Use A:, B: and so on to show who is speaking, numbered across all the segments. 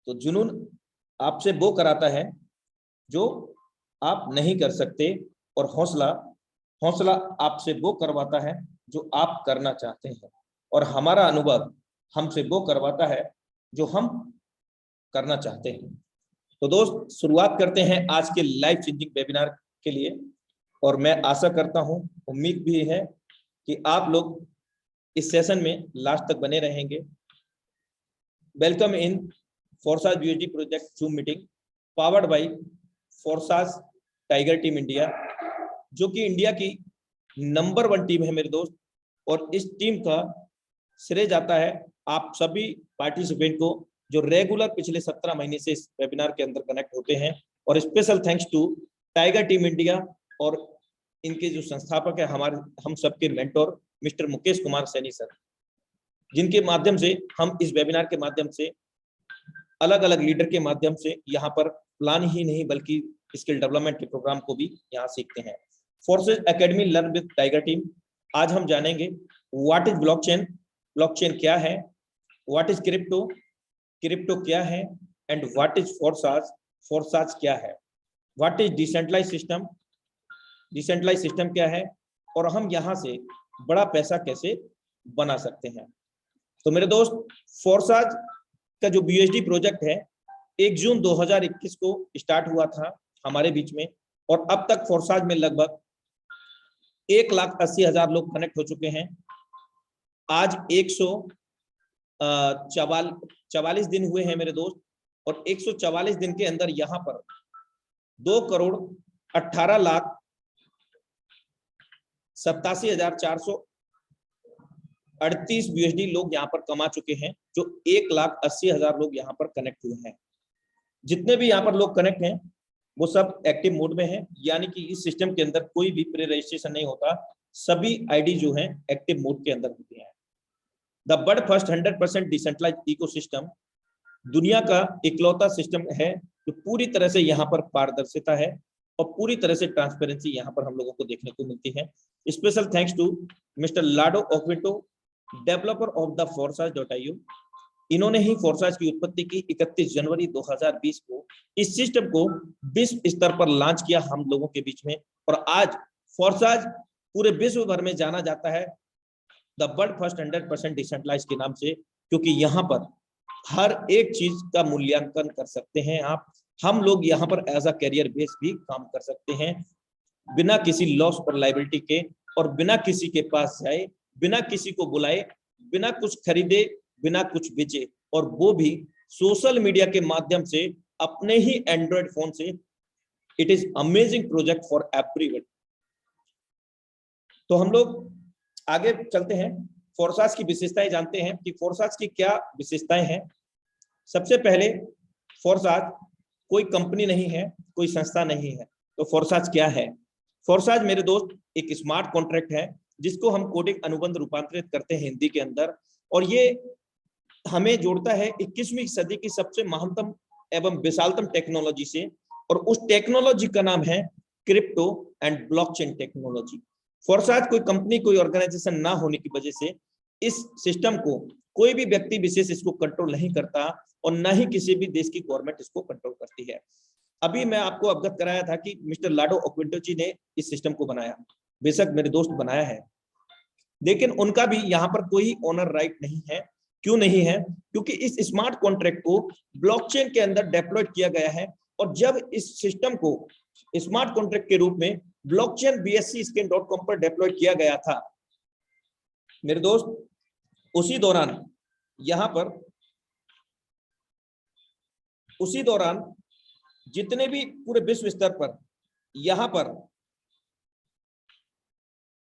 A: तो जुनून आपसे वो कराता है जो आप नहीं कर सकते, और हौसला आपसे वो करवाता है जो आप करना चाहते हैं, और हमारा अनुभव हमसे वो करवाता है जो हम करना चाहते हैं। तो दोस्त, शुरुआत करते हैं आज के लाइफ चेंजिंग वेबिनार के लिए, और मैं आशा करता हूं, उम्मीद भी है कि आप लोग इस सेशन में लास्ट तक बने रहेंगे। Welcome in Forsage BSD project Zoom meeting powered by Forsage tiger team India, जो कि इंडिया की नंबर 1 टीम है मेरे दोस्त। और इस टीम का श्रेय जाता है आप सभी पार्टिसिपेंट को, जो रेगुलर पिछले 17 महीने से इस वेबिनार के अंदर कनेक्ट होते हैं। और special thanks to tiger team India और इनके जो संस्थापक है, हम सबके mentor mister Mukesh Kumar Saini sir, जिनके माध्यम से हम इस वेबिनार के माध्यम से अलग अलग लीडर के माध्यम से यहाँ पर प्लान ही नहीं बल्कि स्किल डेवलपमेंट के प्रोग्राम को भी यहाँ सीखते हैं। Forces academy learn with tiger team. आज हम जानेंगे व्हाट इज ब्लॉकचेन, ब्लॉकचेन क्या है, व्हाट इज क्रिप्टो, क्रिप्टो क्या है, and what is Forsage, Forsage क्या है, what is decentralize system, decentralize system क्या है, और हम यहाँ से बड़ा पैसा कैसे बना सकते हैं। तो मेरे दोस्त, फोर्साज का जो बीएसडी प्रोजेक्ट है 1 जून 2021 को स्टार्ट हुआ था हमारे बीच में, और अब तक फोर्साज में लगभग 1,80,000 लोग कनेक्ट हो चुके हैं। आज 144 दिन हुए हैं मेरे दोस्त, और 144 दिन के अंदर यहाँ पर 2,18,87,438 बीएसडी लोग यहाँ पर कमा चुके हैं, जो 1,80,000 लोग यहाँ पर कनेक्ट हुए हैं। जितने भी यहाँ पर लोग कनेक्ट हैं वो सब एक्टिव मोड में हैं, यानी कि इस सिस्टम के अंदर कोई भी प्री रजिस्ट्रेशन नहीं होता, सभी आईडी जो हैं एक्टिव मोड के अंदर होती हैं। The world first 100% decentralize ecosystem, दुनिया का इकलौता सिस्टम है जो पूरी तरह से यहाँ पर पारदर्शिता है और पूरी तरह से ट्रांसपेरेंसी यहाँ पर हम लोगों को देखने को मिलती है। Special thanks to mister Lado Okhotnikov, developer of the फोर्साज.io। इन्होंने ही फोर्साज की उत्पत्ति की 31 जनवरी 2020 को। इस सिस्टम को विश्व स्तर पर लॉन्च किया हम लोगों के बीच में, और आज फोर्साज पूरे विश्व भर में जाना जाता है द वर्ल्ड फर्स्ट 100% डिसेंट्रलाइज के नाम से, क्योंकि यहाँ पर हर एक चीज का मूल्यांकन कर सकते हैं आप। हम लोग यहाँ पर एज अ कैरियर बेस भी काम कर सकते हैं, बिना किसी लॉस और लायबिलिटी के, और बिना किसी के पास जाए, बिना किसी को बुलाए, बिना कुछ खरीदे, बिना कुछ बेचे, और वो भी सोशल मीडिया के माध्यम से अपने ही एंड्रॉइड फोन से। It is amazing project for everyone. तो हम लोग आगे चलते हैं, फोर्साज की विशेषताएं जानते हैं कि फोर्साज की क्या विशेषताएं हैं। सबसे पहले, फोर्साज कोई कंपनी नहीं है, कोई संस्था नहीं है। तो फोर्साज क्या है? फोर्साज मेरे दोस्त एक स्मार्ट कॉन्ट्रैक्ट है, जिसको हम कोडिंग अनुबंध रूपांतरित करते हैं हिंदी के अंदर, और ये हमें जोड़ता है 21वीं सदी की सबसे महानतम एवं विशालतम टेक्नोलॉजी से, और उस टेक्नोलॉजी का नाम है crypto and blockchain technology. Forsage कोई कंपनी, कोई ऑर्गेनाइजेशन ना होने की वजह से इस सिस्टम को कोई भी व्यक्ति विशेष इसको कंट्रोल नहीं करता, और ना ही किसी भी देश की गवर्नमेंट इसको कंट्रोल करती है। अभी मैं आपको अवगत कराया था कि मिस्टर लाडो ओक्विंटो जी ने इस सिस्टम को बनाया, बेशक मेरे दोस्त बनाया है, लेकिन उनका भी यहाँ पर कोई ओनर राइट नहीं है। क्यों नहीं है? क्योंकि इस स्मार्ट कॉन्ट्रैक्ट को ब्लॉकचेन के अंदर डेप्लॉयड किया गया है, और जब इस सिस्टम को स्मार्ट कॉन्ट्रैक्ट के रूप में ब्लॉकचेन bscscan.com पर डेप्लॉयड किया गया था मेरे दोस्त, उसी दौरान जितने भी पूरे विश्व स्तर पर यहाँ पर,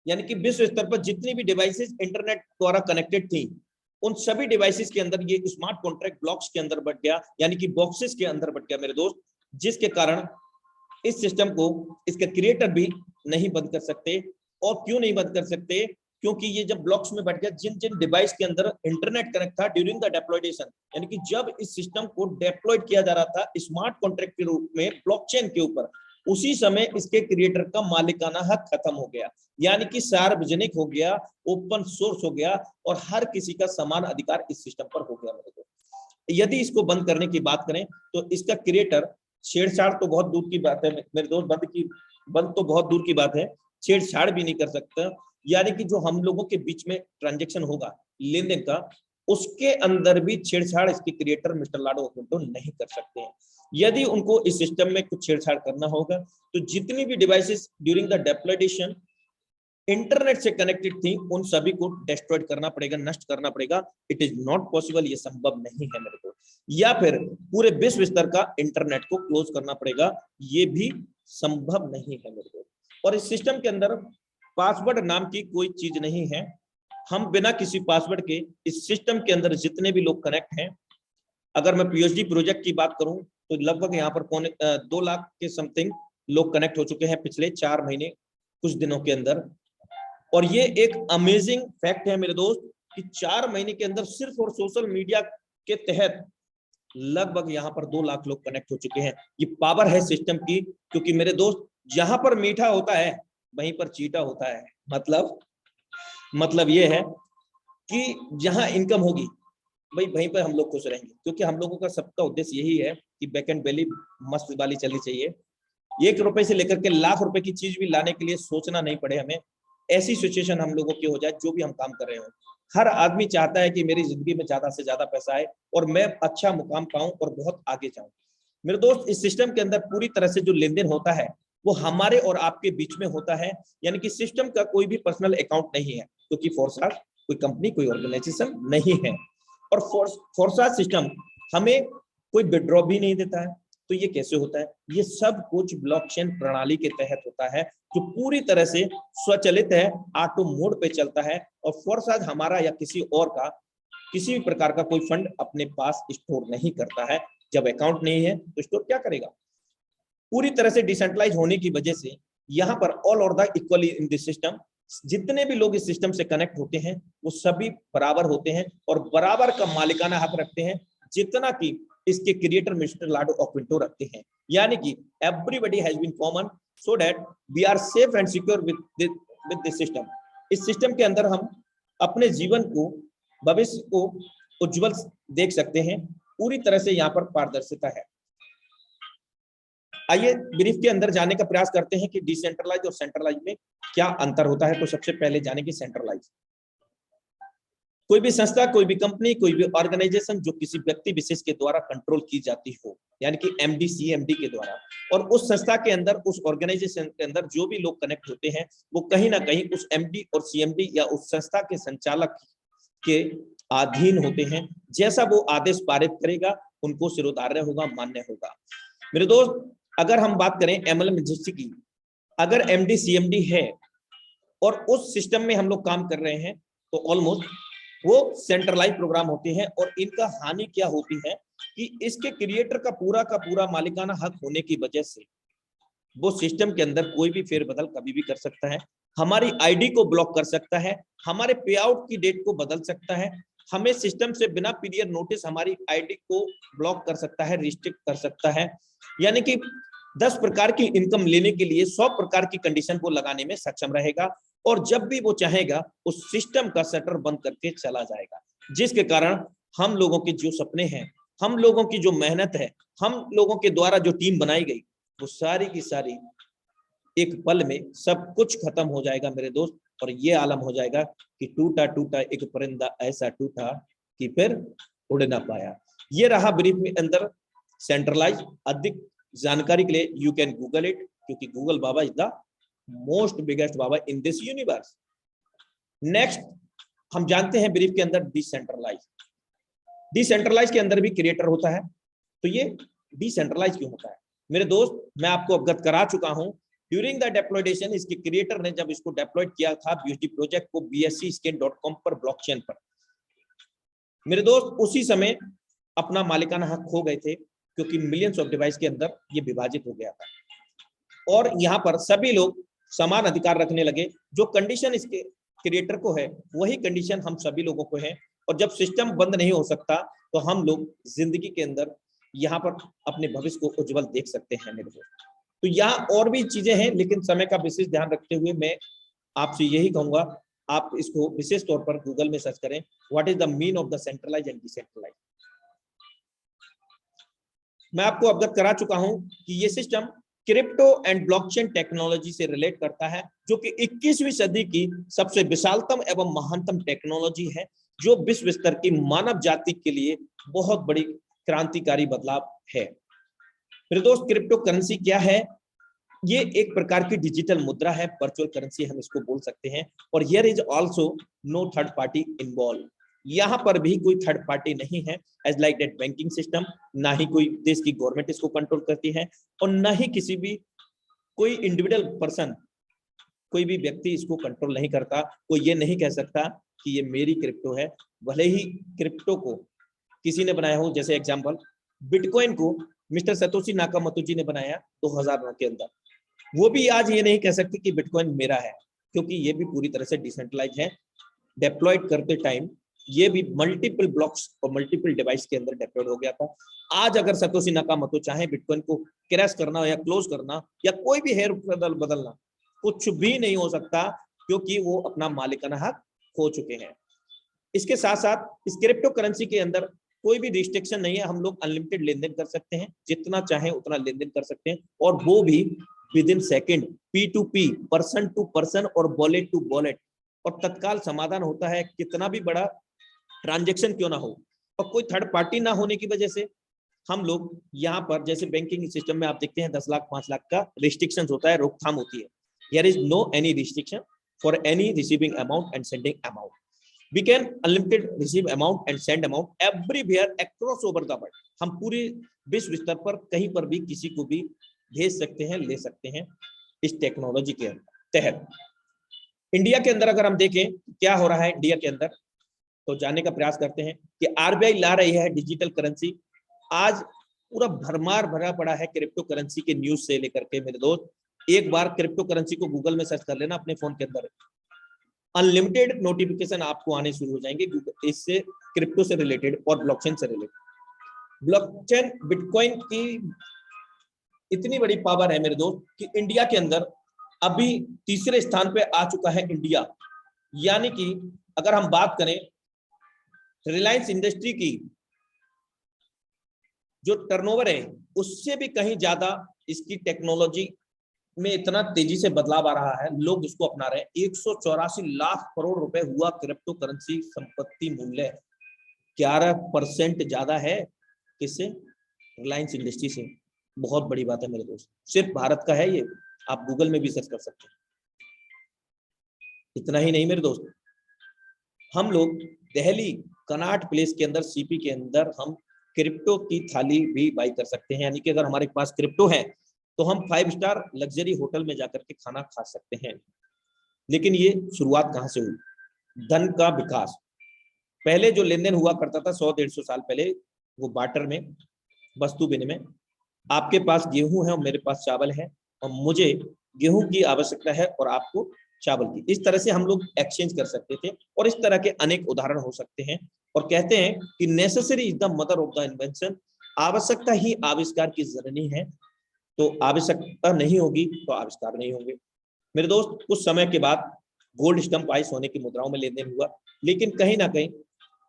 A: यानी कि विश्व स्तर पर जितनी भी डिवाइसेस इंटरनेट द्वारा कनेक्टेड थी, उन सभी डिवाइसेस के अंदर ये स्मार्ट कॉन्ट्रैक्ट ब्लॉक्स के अंदर बट गया, यानी कि बॉक्सेस के अंदर बट गया मेरे दोस्त, जिसके कारण इस सिस्टम को इसके क्रिएटर भी नहीं बंद कर सकते। और क्यों नहीं बंद कर सकते? क्योंकि ये जब ब्लॉक्स में बट गया, जिन जिन डिवाइस के अंदर इंटरनेट कनेक्ट था ड्यूरिंग द डेप्लॉयडेशन, यानी कि जब इस सिस्टम को डेप्लॉयड किया जा रहा था स्मार्ट कॉन्ट्रैक्ट के रूप में ब्लॉकचेन के ऊपर, उसी समय इसके क्रिएटर का मालिकाना हक खत्म हो गया, यानी कि सार्वजनिक हो गया, ओपन सोर्स हो गया, और हर किसी का समान अधिकार इस सिस्टम पर हो गया मेरे को। यदि इसको बंद करने की बात करें तो इसका क्रिएटर, छेड़छाड़ तो बहुत दूर की बात है मेरे दोस्त, बंद तो बहुत दूर की बात है, छेड़छाड़ भी नहीं कर सकता। यानी कि जो हम लोगों के बीच में ट्रांजेक्शन होगा लेन देन का, उसके अंदर भी छेड़छाड़ इसके क्रिएटर मिस्टर लाडो अक्विंटो नहीं कर सकते हैं। यदि उनको इस सिस्टम में कुछ छेड़छाड़ करना होगा तो जितनी भी डिवाइसेस ड्यूरिंग द डेप्लॉयडेशन इंटरनेट से कनेक्टेड थी उन सभी को डिस्ट्रॉय करना पड़ेगा, नष्ट करना पड़ेगा। इट इज नॉट पॉसिबल, ये संभव नहीं है मेरे को। या फिर पूरे विश्व स्तर का इंटरनेट को क्लोज करना पड़ेगा, ये भी संभव नहीं है मेरे को। और इस सिस्टम के अंदर पासवर्ड नाम की कोई चीज नहीं है। हम बिना किसी पासवर्ड के इस सिस्टम के अंदर जितने भी लोग कनेक्ट हैं, अगर मैं पीएचडी प्रोजेक्ट की बात करूं तो लगभग यहाँ पर 2 लाख के समथिंग लोग कनेक्ट हो चुके हैं पिछले 4 महीने कुछ दिनों के अंदर। और ये एक अमेजिंग फैक्ट है मेरे दोस्त कि 4 महीने के अंदर सिर्फ और सोशल मीडिया के तहत लगभग यहाँ पर 2 लाख लोग कनेक्ट हो चुके हैं। ये पावर है सिस्टम की, क्योंकि मेरे दोस्त जहां पर मीठा होता है वहीं पर चीटा होता है। मतलब ये है कि जहां इनकम होगी भाई वहीं पर हम लोग खुश रहेंगे, क्योंकि हम लोगों का सबका उद्देश्य यही है कि बैक एंड वैली मस्त वाली चलनी चाहिए। 1 रुपए से लेकर के लाख रुपए की चीज भी लाने के लिए सोचना नहीं पड़े हमें, ऐसी सिचुएशन हम लोगों की हो जाए जो भी हम काम कर रहे हो। हर आदमी चाहता है कि मेरी जिंदगी में ज्यादा से ज्यादा पैसा आए और मैं अच्छा मुकाम पाऊं और बहुत आगे जाऊं। मेरे दोस्त इस सिस्टम के अंदर पूरी तरह से जो लेन देन होता है वो हमारे और आपके बीच में होता है, यानी कि सिस्टम का कोई भी पर्सनल अकाउंट नहीं है, क्योंकि फोर्साज कोई कंपनी कोई ऑर्गेनाइजेशन नहीं है। और फोर्साज सिस्टम हमें कोई विड्रॉ भी नहीं देता है। तो ये कैसे होता है? ये सब कुछ ब्लॉकचेन प्रणाली के तहत होता है, जो पूरी तरह से स्वचालित है, ऑटो मोड पे चलता है। और फोर्साज हमारा या किसी और का किसी भी प्रकार का कोई फंड अपने पास स्टोर नहीं करता है। जब अकाउंट नहीं है तो स्टोर क्या करेगा? पूरी तरह से डिसेंट्रलाइज होने की वजह से यहाँ पर ऑल और the equally in this system, जितने भी लोग इस सिस्टम से कनेक्ट होते हैं वो सभी बराबर होते हैं और बराबर का मालिकाना हक रखते हैं, जितना कि इसके क्रिएटर मिस्टर लाडो अक्विंटो रखते हैं। यानी कि everybody has been common so that we are safe and secure with this system. इस सिस्टम के अंदर हम अपने जीवन को, भविष्य को उज्जवल देख सकते हैं। पूरी तरह से यहाँ पर पारदर्शिता है। आइए ब्रीफ के अंदर जाने का प्रयास करते हैं कि डिसेंट्रलाइज और सेंट्रलाइज में क्या अंतर होता है। तो सबसे पहले जानेंगे सेंट्रलाइज। कोई भी संस्था, कोई भी कंपनी, कोई भी ऑर्गेनाइजेशन जो किसी व्यक्ति विशेष के द्वारा कंट्रोल की जाती हो, यानी कि एमडी सीएमडी के द्वारा, और उस संस्था के अंदर, उस ऑर्गेनाइजेशन के अंदर जो भी लोग कनेक्ट होते हैं वो कहीं ना कहीं उस एमडी और सीएमडी या उस संस्था के संचालक के अधीन होते हैं। जैसा वो आदेश पारित करेगा उनको सिरोधार्य होगा, मान्य होगा। मेरे दोस्त अगर हम बात करें एमएलएम रजिस्ट्री की, अगर एमडी सीएमडी है और उस सिस्टम में हम लोग काम कर रहे हैं तो ऑलमोस्ट वो सेंट्रलाइज प्रोग्राम होते हैं। और इनका हानि क्या होती है कि इसके क्रिएटर का पूरा मालिकाना हक होने की वजह से वो सिस्टम के अंदर कोई भी फेरबदल कभी भी कर सकता है, हमारी आईडी को ब्लॉक कर सकता है, हमारे पे आउट की डेट को बदल सकता है, हमें सिस्टम से बिना पीरियड नोटिस हमारी आईडी को ब्लॉक कर सकता है, रिस्ट्रिक्ट कर सकता है। यानी कि 10 प्रकार की इनकम लेने के लिए 100 प्रकार की कंडीशन को लगाने में सक्षम रहेगा। और जब भी वो चाहेगा उस सिस्टम का शटर बंद करके चला जाएगा, जिसके कारण हम लोगों के जो सपने हैं, हम लोगों की जो मेहनत है, हम लोगों के द्वारा जो टीम बनाई गई, वो सारी की सारी एक पल में सब कुछ खत्म हो जाएगा मेरे दोस्त। और ये आलम हो जाएगा कि टूटा टूटा एक परिंदा ऐसा टूटा कि फिर उड़ ना पाया। ये रहा ब्रीफ में अंदर सेंट्रलाइज। अधिक जानकारी के लिए यू कैन गूगल इट, क्योंकि Google Baba is the most biggest Baba in this universe. Next हम जानते हैं ब्रीफ के अंदर डिसेंट्रलाइज। डिसेंट्रलाइज के अंदर भी क्रिएटर होता है। तो ये डिसेंट्रलाइज क्यों होता है मेरे दोस्त? मैं आपको अवगत करा चुका हूं। ड्यूरिंग द डेप्लॉयडेशन, इसके क्रिएटर ने जब इसको डेप्लॉयड किया था बीएसडी प्रोजेक्ट को bscscan.com पर, ब्लॉकचेन पर, मेरे दोस्त उसी समय अपना मालिकाना हक खो गए थे, क्योंकि मिलियंस ऑफ डिवाइस के अंदर ये विभाजित हो गया था। और यहाँ पर सभी लोग समान अधिकार रखने लगे। जो कंडीशन इसके क्रिएटर को है वही कंडीशन हम सभी लोगों को है। और जब सिस्टम बंद नहीं हो सकता तो हम लोग जिंदगी के अंदर यहाँ पर अपने भविष्य को उज्जवल देख सकते हैं मेरे दोस्त। तो यहाँ और भी चीजें हैं, लेकिन समय का विशेष ध्यान रखते हुए मैं आपसे यही कहूंगा, आप इसको विशेष तौर पर गूगल में सर्च करें, what is the mean of the centralize and decentralize. मैं आपको अवगत करा चुका हूं कि ये system crypto and blockchain technology से रिलेट करता है, जो कि 21वीं सदी की सबसे विशालतम एवं महानतम टेक्नोलॉजी है, जो विश्व स्तर की मानव जाति के लिए बहुत बड़ी क्रांतिकारी बदलाव है। मेरे दोस्त, क्रिप्टो करेंसी क्या है? ये एक प्रकार की डिजिटल मुद्रा है, वर्चुअल करेंसी हम इसको बोल सकते हैं। और here is also no third party involve, यहाँ पर भी कोई थर्ड पार्टी नहीं है as like that banking system. ना ही कोई देश की गवर्नमेंट इसको कंट्रोल करती है, और ना ही किसी भी कोई इंडिविजुअल पर्सन, कोई भी व्यक्ति इसको कंट्रोल नहीं करता। कोई ये नहीं कह सकता कि ये मेरी क्रिप्टो है, भले ही क्रिप्टो को किसी ने बनाया हो। जैसे एग्जांपल, बिटकॉइन को मिस्टर सतोशी नाकामोटो जी ने बनाया 2009 के अंदर। वो भी आज ये नहीं कह सकते कि बिटकॉइन मेरा है, क्योंकि ये भी पूरी तरह से डिसेंट्रलाइज है। डेप्लॉयड करते टाइम ये भी मल्टीपल ब्लॉक्स और मल्टीपल डिवाइस के अंदर डेप्लॉयड हो गया था। आज अगर सतोशी नाकामोटो चाहे बिटकॉइन को क्रैश करना या क्लोज करना या कोई भी हेयर बदलना, कुछ भी नहीं हो सकता, क्योंकि वो अपना मालिकाना हक खो चुके हैं। इसके साथ साथ इस क्रिप्टो करेंसी के अंदर कोई भी रिस्ट्रिक्शन नहीं है। हम लोग अनलिमिटेड लेन देन कर सकते हैं, जितना चाहे उतना लेन देन कर सकते हैं, और वो भी within second, P2P, person to person और वॉलेट टू वॉलेट। और तत्काल समाधान होता है, कितना भी बड़ा ट्रांजेक्शन क्यों ना हो। और कोई थर्ड पार्टी ना होने की वजह से हम लोग यहाँ पर, जैसे बैंकिंग सिस्टम में आप देखते हैं 10 लाख 5 लाख का रिस्ट्रिक्शन होता है, रोकथाम होती है। Here is no any restriction for any receiving amount and sending amount. We can unlimited receive amount and send amount everywhere across over the world। हम पूरे विश्व स्तर पर कहीं पर भी किसी को भी भेज सकते हैं, ले सकते हैं इस टेक्नोलॉजी के तहत। इंडिया के अंदर अगर हम देखें क्या हो रहा है इंडिया के अंदर, तो जानने का प्रयास करते हैं कि आरबीआई ला रही है डिजिटल करेंसी। आज पूरा भरमार भरा पड़ा है क्रिप्टो करेंसी के न्यूज से लेकर के। मेरे दोस्त, एक बार क्रिप्टो करेंसी को गूगल में सर्च कर लेना अपने फोन के अंदर, अनलिमिटेड नोटिफिकेशन आपको आने शुरू हो जाएंगे इससे, क्रिप्टो से रिलेटेड और ब्लॉकचेन से रिलेटेड। ब्लॉकचेन बिटकॉइन की इतनी बड़ी पावर है मेरे दोस्त कि इंडिया के अंदर अभी तीसरे स्थान पे आ चुका है इंडिया। यानी कि अगर हम बात करें रिलायंस इंडस्ट्री की जो टर्नओवर है, उससे भी कहीं ज्यादा इसकी टेक्नोलॉजी में इतना तेजी से बदलाव आ रहा है, लोग इसको अपना रहे हैं। 184 लाख करोड़ रुपए हुआ क्रिप्टो करेंसी संपत्ति मूल्य, 11% ज्यादा है किससे? रिलायंस इंडस्ट्री से। बहुत बड़ी बात है मेरे दोस्त, सिर्फ भारत का है ये, आप गूगल में भी सर्च कर सकते हैं। इतना ही नहीं मेरे दोस्त, हम लोग दिल्ली कनॉट प्लेस के अंदर, सीपी के अंदर हम क्रिप्टो की थाली भी बाई कर सकते हैं। यानी कि अगर हमारे पास क्रिप्टो है तो हम 5 स्टार लग्जरी होटल में जाकर के खाना खा सकते हैं। लेकिन ये शुरुआत कहां से हुई? धन का विकास। पहले जो लेन देन हुआ करता था 100-150 साल पहले, वो बार्टर में, वस्तु विनिमय। आपके पास गेहूं है और मेरे पास चावल है, और मुझे गेहूं की आवश्यकता है और आपको चावल की। इस तरह से हम लोग एक्सचेंज कर सकते थे, और इस तरह के अनेक उदाहरण हो सकते हैं। और कहते हैं कि necessary is the mother of the invention, आवश्यकता ही आविष्कार की जननी है। तो आवश्यकता नहीं होगी तो आविष्कार नहीं होंगे। मेरे दोस्त, कुछ समय के बाद गोल्ड स्टंप आई, सोने की मुद्राओं में लेन देन हुआ। लेकिन कहीं ना कहीं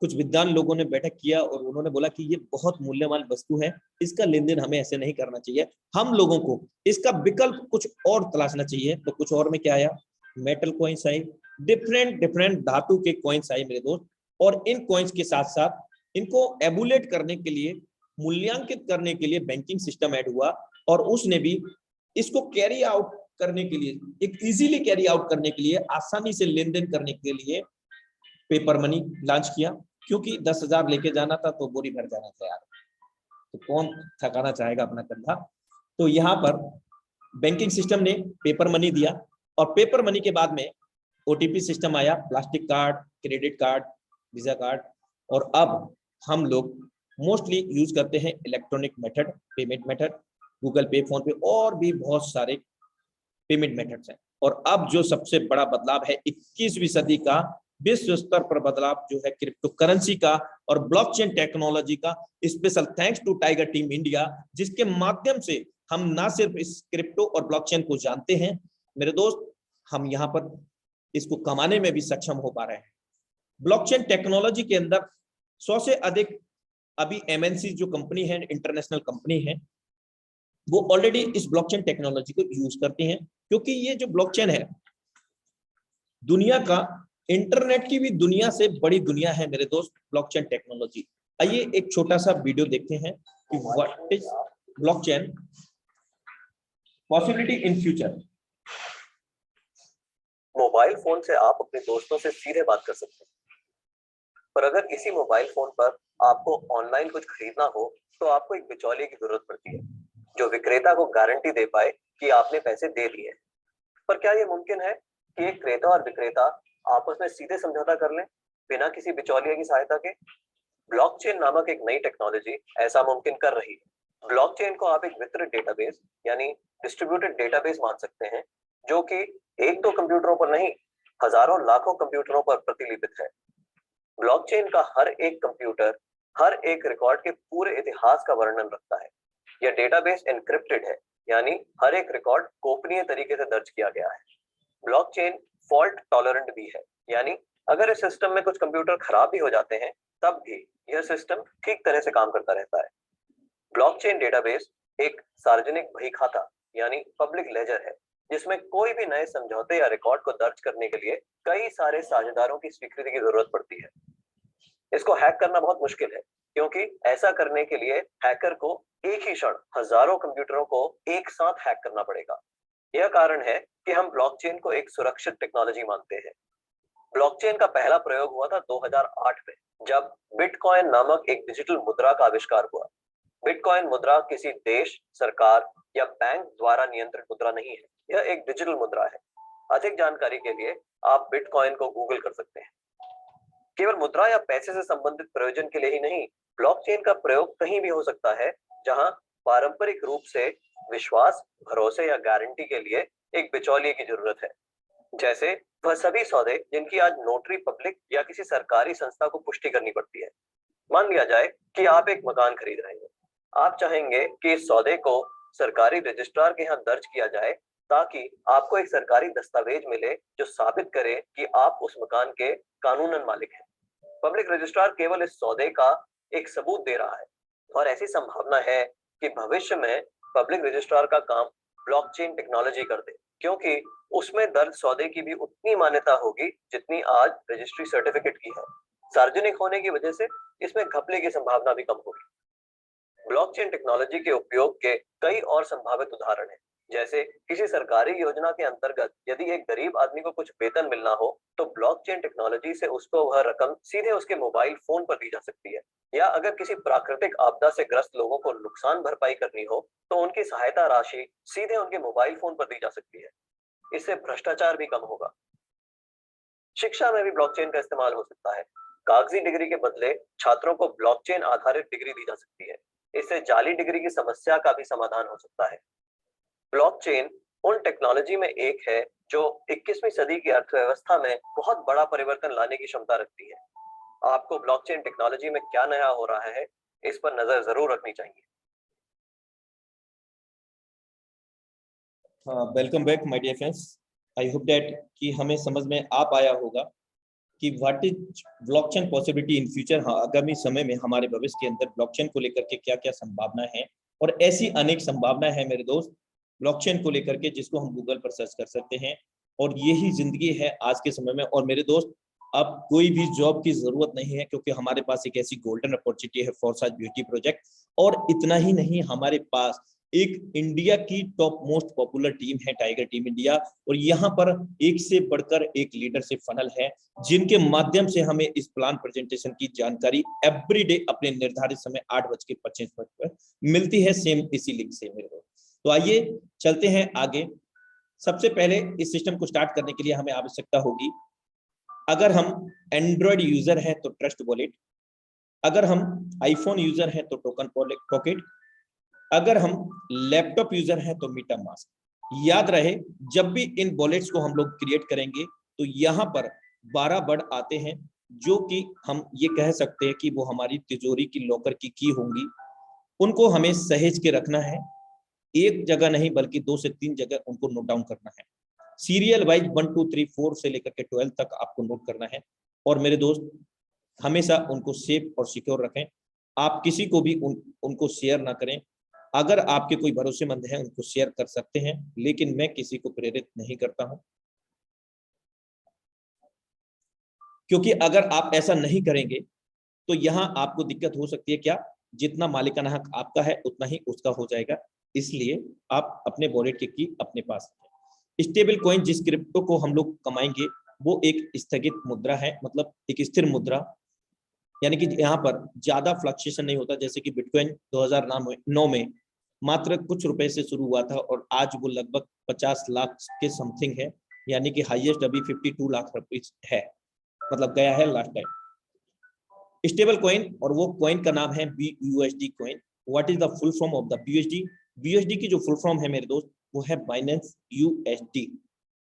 A: कुछ विद्वान लोगों ने बैठक किया और उन्होंने बोला कि ये बहुत मूल्यवान वस्तु है, इसका लेन देन हमें ऐसे नहीं करना चाहिए, हम लोगों को इसका विकल्प कुछ और तलाशना चाहिए। तो कुछ और में क्या आया? मेटल कॉइन्स आई, डिफरेंट धातु के कॉइन्स आई मेरे दोस्त। और इन कॉइन्स के साथ साथ इनको एबुलेट करने के लिए, मूल्यांकित करने के लिए बैंकिंग सिस्टम ऐड हुआ, और उसने भी इसको कैरी आउट करने के लिए, एक इजीली कैरी आउट करने के लिए, आसानी से लेन देन करने के लिए पेपर मनी लॉन्च किया। क्योंकि 10,000 लेके जाना था तो बोरी भर जाना था यार, तो कौन थकाना चाहेगा अपना कंधा। तो यहाँ पर बैंकिंग सिस्टम ने पेपर मनी दिया, और पेपर मनी के बाद में ओटीपी सिस्टम आया, plastic card, credit card, visa card. और अब हम लोग मोस्टली यूज करते हैं electronic method, payment method, Google पे, फोन पे, और भी बहुत सारे पेमेंट मेथड्स हैं। और अब जो सबसे बड़ा बदलाव है 21वीं सदी का विश्व स्तर पर बदलाव, जो है क्रिप्टो करेंसी का और ब्लॉकचेन टेक्नोलॉजी का। Special thanks to tiger team India, जिसके माध्यम से हम ना सिर्फ इस क्रिप्टो और ब्लॉकचेन को जानते हैं मेरे दोस्त, हम यहाँ पर इसको कमाने में भी सक्षम हो पा रहे हैं। ब्लॉकचेन टेक्नोलॉजी के अंदर 100 से अधिक अभी एमएनसी जो कंपनी है, इंटरनेशनल कंपनी है, वो ऑलरेडी इस ब्लॉकचेन टेक्नोलॉजी को यूज करती हैं, क्योंकि ये जो ब्लॉकचेन है दुनिया का, इंटरनेट की भी दुनिया से बड़ी दुनिया है मेरे दोस्त ब्लॉकचेन टेक्नोलॉजी। आइए एक छोटा सा वीडियो देखते हैं कि what is blockchain possibility in future.
B: Mobile phone से आप अपने दोस्तों से सीधे बात कर सकते हैं, पर अगर इसी मोबाइल फोन पर आपको ऑनलाइन कुछ खरीदना हो तो आपको एक बिचौलिए की जरूरत पड़ती है जो विक्रेता को गारंटी दे पाए कि आपने पैसे दे दिए। पर क्या ये मुमकिन है कि एक क्रेता और विक्रेता आपस में सीधे समझौता कर लें बिना किसी बिचौलिए की सहायता के? ब्लॉकचेन नामक एक नई टेक्नोलॉजी ऐसा मुमकिन कर रही है। ब्लॉकचेन को आप एक वितरित डेटाबेस यानी डिस्ट्रीब्यूटेड डेटाबेस मान सकते हैं, जो कि एक दो कंप्यूटरों पर नहीं, हजारों लाखों कंप्यूटरों पर प्रतिलिपित है। ब्लॉकचेन का हर एक कंप्यूटर हर एक रिकॉर्ड के पूरे इतिहास का वर्णन रखता है। यह डेटाबेस एन्क्रिप्टेड है, यानी हर एक रिकॉर्ड गोपनीय तरीके से दर्ज किया गया है। ब्लॉकचेन फॉल्ट टॉलरेंट भी है, यानी अगर इस सिस्टम में कुछ कंप्यूटर खराब भी हो जाते हैं तब भी यह सिस्टम ठीक तरह से काम करता रहता है। ब्लॉकचेन डेटाबेस एक सार्वजनिक बही खाता यानी पब्लिक लेजर है, जिसमें कोई भी नए समझौते या रिकॉर्ड को दर्ज करने के लिए कई सारे साझेदारों की स्वीकृति की जरूरत पड़ती है। इसको हैक करना बहुत मुश्किल है, क्योंकि ऐसा करने के लिए हैकर को एक ही क्षण हजारों कंप्यूटरों को एक साथ हैक करना पड़ेगा। यह कारण है कि हम ब्लॉकचेन को एक सुरक्षित टेक्नोलॉजी मानते हैं। ब्लॉकचेन का पहला प्रयोग हुआ था 2008 में, जब बिटकॉइन नामक एक डिजिटल मुद्रा का आविष्कार हुआ। बिटकॉइन मुद्रा किसी देश, सरकार या बैंक द्वारा नियंत्रित मुद्रा नहीं है, यह एक डिजिटल मुद्रा है। अधिक जानकारी के लिए आप बिटकॉइन को गूगल कर सकते हैं। केवल मुद्रा या पैसे से संबंधित प्रयोजन के लिए ही नहीं, ब्लॉकचेन का प्रयोग कहीं भी हो सकता है जहां पारंपरिक रूप से विश्वास, भरोसे या गारंटी के लिए एक बिचौलिए की जरूरत है। जैसे वह सभी सौदे जिनकी आज नोटरी पब्लिक या किसी सरकारी संस्था को पुष्टि करनी पड़ती है। मान लिया जाए कि आप एक मकान खरीद रहे हैं। आप चाहेंगे कि इस सौदे को सरकारी रजिस्ट्रार के यहाँ दर्ज किया जाए, ताकि आपको एक सरकारी दस्तावेज मिले जो साबित करे कि आप उस मकान के कानूनन मालिक हैं। पब्लिक रजिस्ट्रार केवल इस सौदे का एक सबूत दे रहा है, और ऐसी संभावना है कि भविष्य में पब्लिक रजिस्ट्रार का काम ब्लॉकचेन टेक्नोलॉजी कर दे, क्योंकि उसमें दर्ज सौदे की भी उतनी मान्यता होगी जितनी आज रजिस्ट्री सर्टिफिकेट की है। सार्वजनिक होने की वजह से इसमें घपले की संभावना भी कम होगी। ब्लॉकचेन टेक्नोलॉजी के उपयोग के कई और संभावित उदाहरण हैं। जैसे किसी सरकारी योजना के अंतर्गत यदि एक गरीब आदमी को कुछ वेतन मिलना हो तो ब्लॉकचेन टेक्नोलॉजी से उसको वह रकम सीधे उसके मोबाइल फोन पर दी जा सकती है। या अगर किसी प्राकृतिक आपदा से ग्रस्त लोगों को नुकसान भरपाई करनी हो तो उनकी सहायता राशि सीधे उनके मोबाइल फोन पर दी जा सकती है। इससे भ्रष्टाचार भी कम होगा। शिक्षा में भी ब्लॉकचेन का इस्तेमाल हो सकता है। कागजी डिग्री के बदले छात्रों को ब्लॉकचेन आधारित डिग्री दी जा सकती है। इससे जाली डिग्री की समस्या का भी समाधान हो सकता है। ब्लॉकचेन उन टेक्नोलॉजी में एक है जो 21वीं सदी की अर्थव्यवस्था में बहुत बड़ा परिवर्तन लाने की क्षमता रखती है। आपको ब्लॉकचेन टेक्नोलॉजी में क्या नया हो रहा है, इस पर नजर जरूर रखनी चाहिए।
A: Welcome back my dear friends. I hope that कि हमें समझ में आ पाया होगा कि what is blockchain possibility in future. हाँ, आगामी समय में हमारे भविष्य के अंदर ब्लॉकचेन को लेकर के क्या क्या संभावना है, और ऐसी अनेक संभावना है मेरे दोस्त ब्लॉकचेन को लेकर के, जिसको हम गूगल पर सर्च कर सकते हैं। और यही जिंदगी है आज के समय में। और मेरे दोस्त, अब कोई भी जॉब की जरूरत नहीं है, क्योंकि हमारे पास एक ऐसी गोल्डन अपॉर्चुनिटी है फॉरसाइट ब्यूटी प्रोजेक्ट। और इतना ही नहीं, हमारे पास एक इंडिया की टॉप मोस्ट पॉपुलर टीम है टाइगर टीम इंडिया, और यहाँ पर एक से बढ़कर एक लीडरशिप फनल है, जिनके माध्यम से हमें इस प्लान प्रेजेंटेशन की जानकारी एवरीडे अपने निर्धारित समय 8:25 पर मिलती है, सेम इसी लिंक से मेरे दोस्त। तो आइए चलते हैं आगे। सबसे पहले इस सिस्टम को स्टार्ट करने के लिए हमें आवश्यकता होगी, अगर हम एंड्रॉइड यूजर हैं तो ट्रस्ट वॉलेट, अगर हम आईफोन यूजर हैं तो टोकन पॉकेट, अगर हम लैपटॉप यूजर हैं तो मीटामास्क। याद रहे, जब भी इन वॉलेट्स को हम लोग क्रिएट करेंगे तो यहाँ पर 12 वर्ड आते हैं, जो कि हम ये कह सकते हैं कि वो हमारी तिजोरी की लॉकर की होंगी। उनको हमें सहेज के रखना है, एक जगह नहीं बल्कि 2 से 3 जगह उनको नोट डाउन करना है। सीरियल वाइज 1 2 3 4 से लेकर के 12 तक आपको नोट करना है। और मेरे दोस्त, हमेशा उनको सेफ और सिक्योर रखें। आप किसी को भी उनको शेयर ना करें। अगर आपके कोई भरोसेमंद है उनको शेयर कर सकते हैं, लेकिन मैं किसी को प्रेरित नहीं करता हूं, क्योंकि अगर आप ऐसा नहीं करेंगे तो यहां आपको दिक्कत हो सकती है। क्या? जितना मालिकाना हक आपका है उतना ही उसका हो जाएगा। इसलिए आप अपने वॉलेट की अपने पास रखें। स्टेबल कॉइन, जिस क्रिप्टो को हम लोग कमाएंगे, वो एक स्थगित मुद्रा है, मतलब एक स्थिर मुद्रा, यानी कि यहाँ पर ज्यादा फ्लक्चुएशन नहीं होता। जैसे कि बिटकॉइन 2009 में मात्र कुछ रुपए से शुरू हुआ था और आज वो लगभग 50 लाख के समथिंग है, यानी कि हाईएस्ट अभी 52 लाख रुपीज है, मतलब गया है लास्ट टाइम। स्टेबल कॉइन, और वो कॉइन का नाम है BUSD coin. What is the full form of the BUSD? BUSD की जो फुल फॉर्म है मेरे दोस्त, वो है बाइनेंस USD।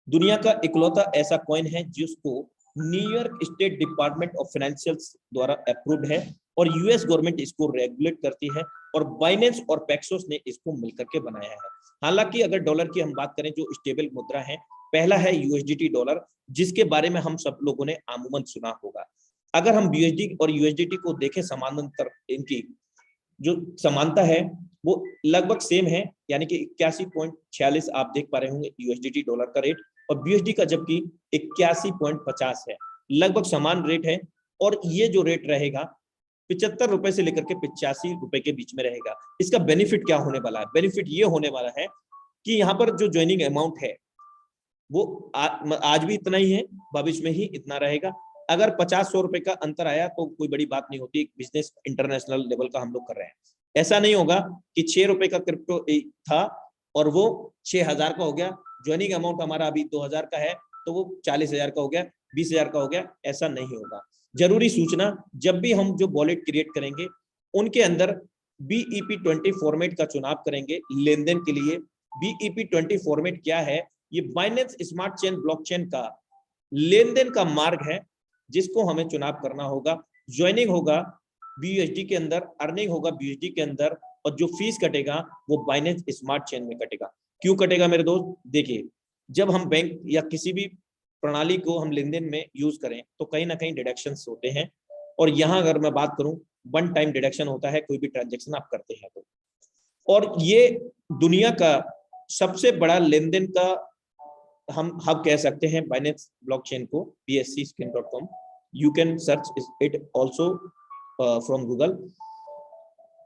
A: दुनिया का इकलौता ऐसा कॉइन है जिसको New York state department of financials द्वारा अप्रूव्ड है और US गवर्नमेंट इसको रेगुलेट करती है, और बाइनेंस और पैक्सोस ने इसको मिलकर के बनाया है। हालांकि अगर डॉलर की हम बात करें, जो स्टेबल मुद्रा है, पहला है USDT डॉलर, जिसके बारे में हम सब लोगों ने आमूमन सुना होगा। अगर हम BUSD और USDT को देखें, समानांतर इनकी जो समानता है वो लगभग सेम है, यानी कि 81.46 आप देख पा रहे होंगे USDT डॉलर का रेट, और BUSD का जबकि 81.50 है, लगभग समान रेट है। और ये जो रेट रहेगा 75 रुपए से लेकर के 85 रुपए के बीच में रहेगा। इसका बेनिफिट क्या होने वाला है? बेनिफिट ये होने वाला है कि यहाँ पर जो ज्वाइनिंग अमाउंट है वो आज भी इतना ही है, भविष्य में ही इतना रहेगा। अगर 50-100 रुपए का अंतर आया तो कोई बड़ी बात नहीं होती, बिजनेस इंटरनेशनल लेवल का हम लोग कर रहे हैं। ऐसा नहीं होगा कि 6 रुपए का क्रिप्टो था और वो 6000 का हो गया, ज्वाइनिंग अमाउंट हमारा अभी 2000 का है तो वो 40,000 का हो गया, 20,000 का हो गया, ऐसा नहीं होगा। जरूरी सूचना, जब भी हम जो वॉलेट क्रिएट करेंगे उनके अंदर BEP20 फॉर्मेट का चुनाव करेंगे लेन देन के लिए। BEP20 फॉर्मेट क्या है? ये बाइनेंस स्मार्ट चेन ब्लॉकचेन का लेन देन का मार्ग है जिसको हमें चुनाव करना होगा। ज्वाइनिंग होगा BUSD के अंदर, अर्निंग होगा BUSD के अंदर, और जो फीस कटेगा वो बाइनेंस स्मार्ट चेन में कटेगा। क्यों कटेगा मेरे दोस्त? देखिए, जब हम बैंक या किसी भी प्रणाली को हम लेन देन में यूज करें तो कहीं ना कहीं डिडक्शंस होते हैं, और यहाँ अगर मैं बात करूं, वन टाइम डिडक्शन होता है कोई भी ट्रांजेक्शन आप करते हैं तो। और ये दुनिया का सबसे बड़ा लेन देन का हम हब कह सकते हैं बाइनेंस ब्लॉकचेन को, bscskin.com। You can search it also from Google.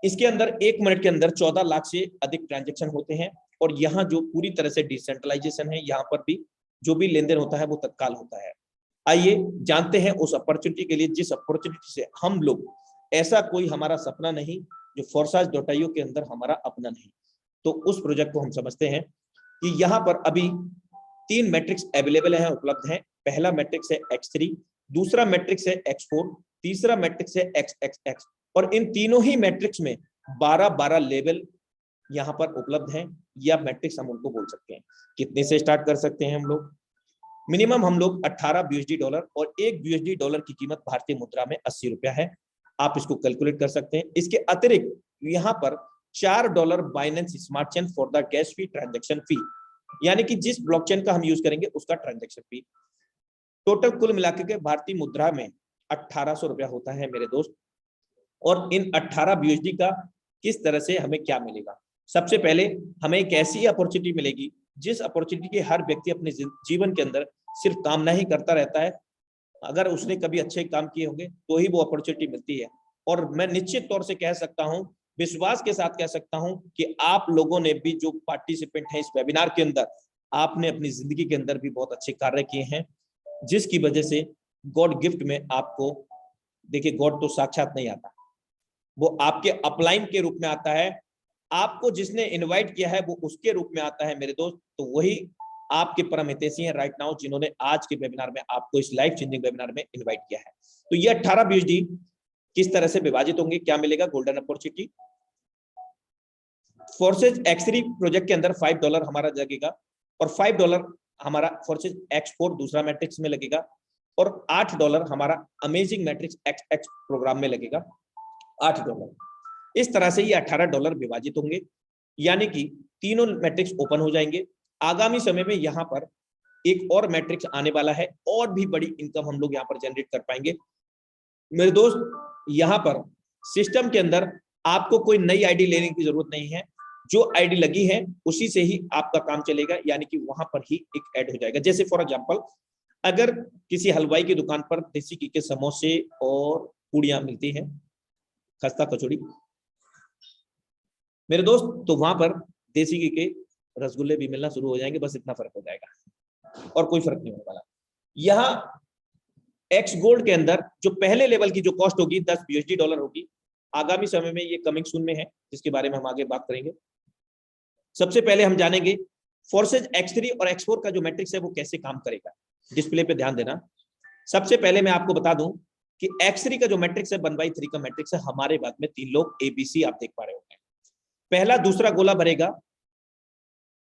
A: इसके अंदर 1 मिनट के अंदर 14 लाख से अधिक ट्रांजेक्शन होते हैं, और यहाँ जो पूरी तरह से डिसेंट्रलाइजेशन है, यहाँ पर भी जो भी लेन देन होता है वो तत्काल होता है। आइए जानते हैं उस अपॉर्चुनिटी के लिए, जिस अपॉर्चुनिटी से हम लोग, ऐसा कोई हमारा सपना नहीं जो Forsage.io के अंदर हमारा अपना नहीं। तो उस प्रोजेक्ट को हम समझते हैं कि यहाँ पर अभी 3 मैट्रिक्स अवेलेबल है, उपलब्ध है। पहला मैट्रिक्स है X3, दूसरा मैट्रिक्स है X4, तीसरा मैट्रिक्स है XXX, और इन तीनों ही मैट्रिक्स में 12-12 लेवल यहाँ पर उपलब्ध हैं, या मैट्रिक्स हम उनको बोल सकते हैं। कितने से स्टार्ट कर सकते हैं हम लोग? मिनिमम हम लोग 18 BUSD डॉलर, और 1 BUSD डॉलर की कीमत भारतीय मुद्रा में 80 रुपया है। आप इसको कैलकुलेट कर सकते हैं। इसके अतिरिक्त यहाँ पर $4 Binance smart chain for the gas fee transaction fee, यानी कि जिस ब्लॉकचेन का हम यूज करेंगे उसका ट्रांजेक्शन फी। टोटल कुल मिलाकर के भारतीय मुद्रा में 1800 रुपया होता है मेरे दोस्त। और इन 18 BUSD का किस तरह से हमें क्या मिलेगा? सबसे पहले हमें एक ऐसी अपॉर्चुनिटी मिलेगी जिस अपॉर्चुनिटी के हर व्यक्ति अपने जीवन के अंदर सिर्फ कामना ही करता रहता है। अगर उसने कभी अच्छे काम किए होंगे तो ही वो अपॉर्चुनिटी मिलती है। और मैं निश्चित तौर से कह सकता हूं, विश्वास के साथ कह सकता हूं कि आप लोगों ने भी, जो पार्टिसिपेंट हैं इस वेबिनार के अंदर, आपने अपनी जिंदगी के अंदर भी बहुत अच्छे कार्य किए हैं, जिसकी वजह से गॉड गिफ्ट में आपको, देखिए गॉड तो साक्षात नहीं आता, वो आपके अपलाइन के रूप में आता है। आपको जिसने इनवाइट किया है वो उसके रूप में आता है मेरे दोस्त। तो वही आपके परम हितैषी हैं राइट नाउ, जिन्होंने आज के वेबिनार में आपको, इस लाइफ चेंजिंग वेबिनार में इनवाइट किया है। तो ये 18 BUSD किस तरह से विभाजित होंगे, क्या मिलेगा? Golden opportunity. Forces X3 project के अंदर $5 हमारा लगेगा, और $5 हमारा फोर्सेज X4 दूसरा मैट्रिक्स में लगेगा, और $8 हमारा अमेजिंग मैट्रिक्स XX प्रोग्राम में लगेगा, $8। इस तरह से ये $18 विभाजित होंगे, यानी कि तीनों मैट्रिक्स ओपन हो जाएंगे। आगामी समय में यहाँ पर एक और मैट्रिक्स आने वाला है, और भी बड़ी इनकम हम लोग यहाँ पर जनरेट कर पाएंगे मेरे दोस्त। यहाँ पर सिस्टम के अंदर आपको कोई नई आईडी लेने की जरूरत नहीं है, जो आईडी लगी है उसी से ही आपका काम चलेगा, यानी कि वहां पर ही एक ऐड हो जाएगा। जैसे फॉर एग्जांपल, अगर किसी हलवाई की दुकान पर देसी घी के समोसे और पूड़ियां मिलती हैं, खस्ता कचौड़ी मेरे दोस्त, तो वहां पर देसी घी के रसगुल्ले भी मिलना शुरू हो जाएंगे, बस इतना फर्क हो जाएगा और कोई फर्क नहीं होने वाला। यहाँ एक्स गोल्ड के अंदर जो पहले लेवल की जो कॉस्ट होगी 10 USD डॉलर होगी, आगामी समय में ये कमिंग सून में है, जिसके बारे में हम आगे बात करेंगे। सबसे पहले हम जानेंगे फोर्सेज X3 और X4 का जो मैट्रिक्स है वो कैसे काम करेगा। डिस्प्ले पे ध्यान देना। सबसे पहले मैं आपको बता दूं कि X3 का जो मैट्रिक्स है 1/3 का मैट्रिक्स है। हमारे बाद में 3 लोग ABC आप देख पा रहे होंगे। पहला दूसरा गोला भरेगा,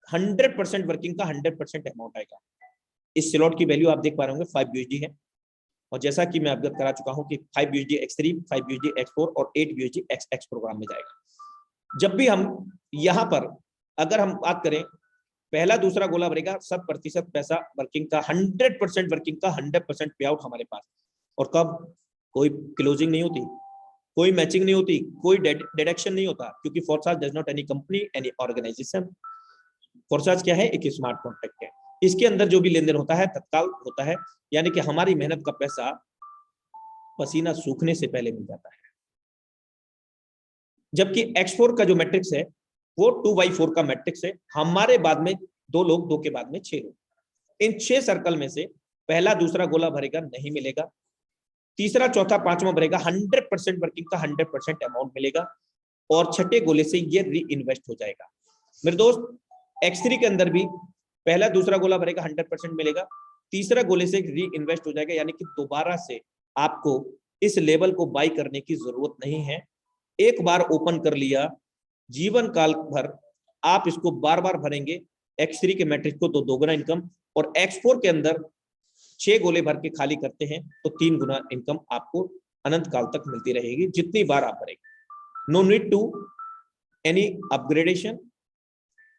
A: 100% वर्किंग का 100% अमाउंट आएगा। इस स्लॉट की वैल्यू आप देख पा रहे होंगे 5 USD है, और जैसा कि मैं अवगत करा चुका हूं कि 5 USD X3, 5 USD X4 और 8 USD XX प्रोग्राम में जाएगा। जब भी हम यहां पर अगर हम बात करें, पहला दूसरा गोला भरेगा, 100% पैसा वर्किंग का, 100% वर्किंग का 100% पे आउट हमारे पास। और कब? कोई क्लोजिंग नहीं होती, कोई मैचिंग नहीं होती, कोई डिडक्शन नहीं होता, क्योंकि Forsage does not any company any organisation. Forsage क्या है? एक स्मार्ट कॉन्ट्रैक्ट है। इसके अंदर जो भी लेन देन होता है तत्काल होता है, यानी कि हमारी मेहनत का पैसा पसीना सूखने से पहले मिल जाता है। जबकि X4 का जो मैट्रिक्स है वो 2/4 का मैट्रिक्स है। हमारे बाद में 2 लोग, 2 के बाद में 6 लोग। इन 6 सर्कल में से पहला दूसरा गोला भरेगा, नहीं मिलेगा। तीसरा चौथा पांचवा भरेगा, 100% वर्किंग का 100% अमाउंट मिलेगा, और छठे गोले से ये री इन्वेस्ट हो जाएगा। मेरे दोस्त, X3 के अंदर भी पहला दूसरा गोला भरेगा, 100% मिलेगा, तीसरा गोले से री इन्वेस्ट हो जाएगा, यानी कि दोबारा से आपको इस लेवल को बाई करने की जरूरत नहीं है। एक बार ओपन कर लिया, जीवन काल भर आप इसको बार बार भरेंगे X3 के मैट्रिक्स को, तो 2 गुना इनकम। और X4 के अंदर 6 गोले भर के खाली करते हैं तो 3 गुना इनकम आपको अनंत काल तक मिलती रहेगी, जितनी बार आप भरेंगे। No need to any upgradation,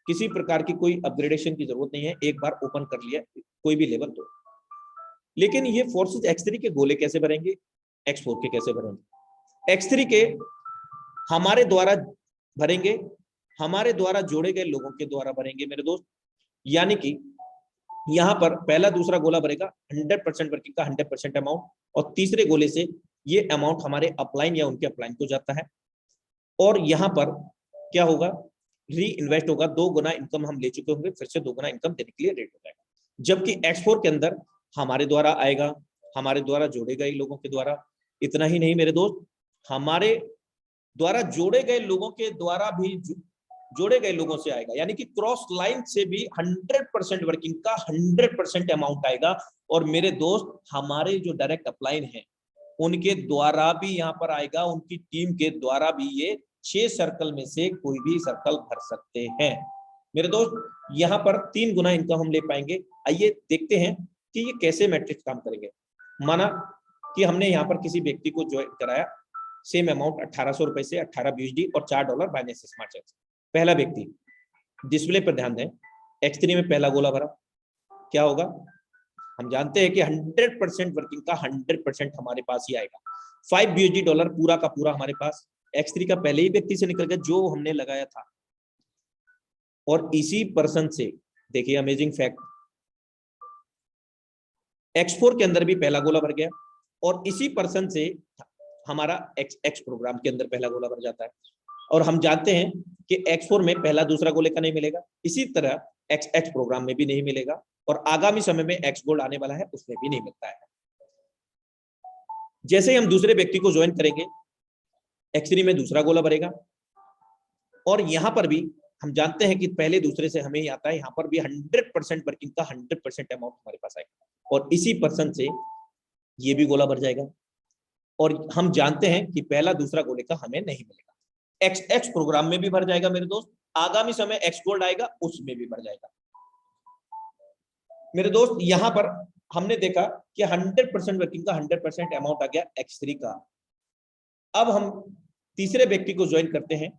A: किसी प्रकार की कोई अपग्रेडेशन की जरूरत नहीं है। एक बार ओपन कर लिया कोई भी लेवल तो। लेकिन ये फोर्सेज X3 के गोले कैसे भरेंगे, X4 के कैसे भरेंगे? X3 के हमारे द्वारा भरेंगे, हमारे द्वारा जोड़े गए लोगों के द्वारा भरेंगे मेरे दोस्त। यानी कि यहां पर पहला दूसरा गोला भरेगा, 100% वर्किंग का 100% अमाउंट, और तीसरे गोले से ये अमाउंट हमारे अपलाइन या उनके अपलाइन को जाता है। और यहां पर क्या होगा? री इन्वेस्ट होगा, 2 गुना इनकम हम ले चुके होंगे, फिर से 2 गुना इनकम देने के लिए रेडी हो जाएगा। जबकि X4 के अंदर हमारे द्वारा आएगा, हमारे द्वारा जोड़े गए लोगों के द्वारा। इतना ही नहीं मेरे दोस्त, हमारे द्वारा जोड़े गए लोगों के द्वारा भी जोड़े गए लोगों से आएगा, यानी कि क्रॉस लाइन से भी 100% वर्किंग का 100% अमाउंट आएगा। और मेरे दोस्त, हमारे जो डायरेक्ट अपलाइन है उनके द्वारा भी यहाँ पर आएगा, उनकी टीम के द्वारा भी ये 6 सर्कल में से कोई भी सर्कल भर सकते हैं मेरे दोस्त। यहाँ पर 3 गुना इनकम हम ले पाएंगे। आइए देखते हैं कि ये कैसे मैट्रिक्स काम करेंगे। माना कि हमने यहाँ पर किसी व्यक्ति को ज्वाइन कराया, सेम अमाउंट 1800 रुपए से 18 USD और $4 बाइनेंस स्मार्ट चेक। पहला व्यक्ति, डिस्प्ले पर ध्यान दें, X3 में पहला गोला भरा, क्या होगा? हम जानते हैं कि 100% वर्किंग का 100% हमारे पास ही आएगा। 5 USD डॉलर पूरा का पूरा हमारे पास X3 का पहले ही व्यक्ति से निकल गया जो हमने लगाया था। और इसी पर्सन से देखिए अमेजिंग फैक्ट, X4 के अंदर भी पहला गोला भर गया, और इसी पर्सन से हमारा XX प्रोग्राम के अंदर पहला गोला भर जाता है। और हम जानते हैं कि X4 में पहला दूसरा गोले का नहीं मिलेगा, इसी तरह XX प्रोग्राम में भी नहीं मिलेगा, और आगामी समय में X गोल्ड आने वाला है उसमें भी नहीं मिलता है। जैसे ही हम दूसरे व्यक्ति को ज्वाइन करेंगे, X3 में दूसरा गोला भरेगा, और यहां पर भी हम जानते हैं कि पहले दूसरे से हमें ही आता है। यहाँ पर भी 100% वर्किंग का 100% अमाउंट हमारे पास आएगा, और इसी पर्सन से ये भी गोला भर जाएगा। और हम जानते हैं कि पहला दूसरा गोले का हमें नहीं मिलेगा। XX प्रोग्राम में भी भर जाएगा मेरे दोस्त, आगामी समय X गोल्ड आएगा उसमें भी भर जाएगा मेरे दोस्त। यहां पर हमने देखा कि 100% वर्किंग का 100% अमाउंट आ गया X3 का। अब हम तीसरे व्यक्ति को ज्वाइन करते हैं।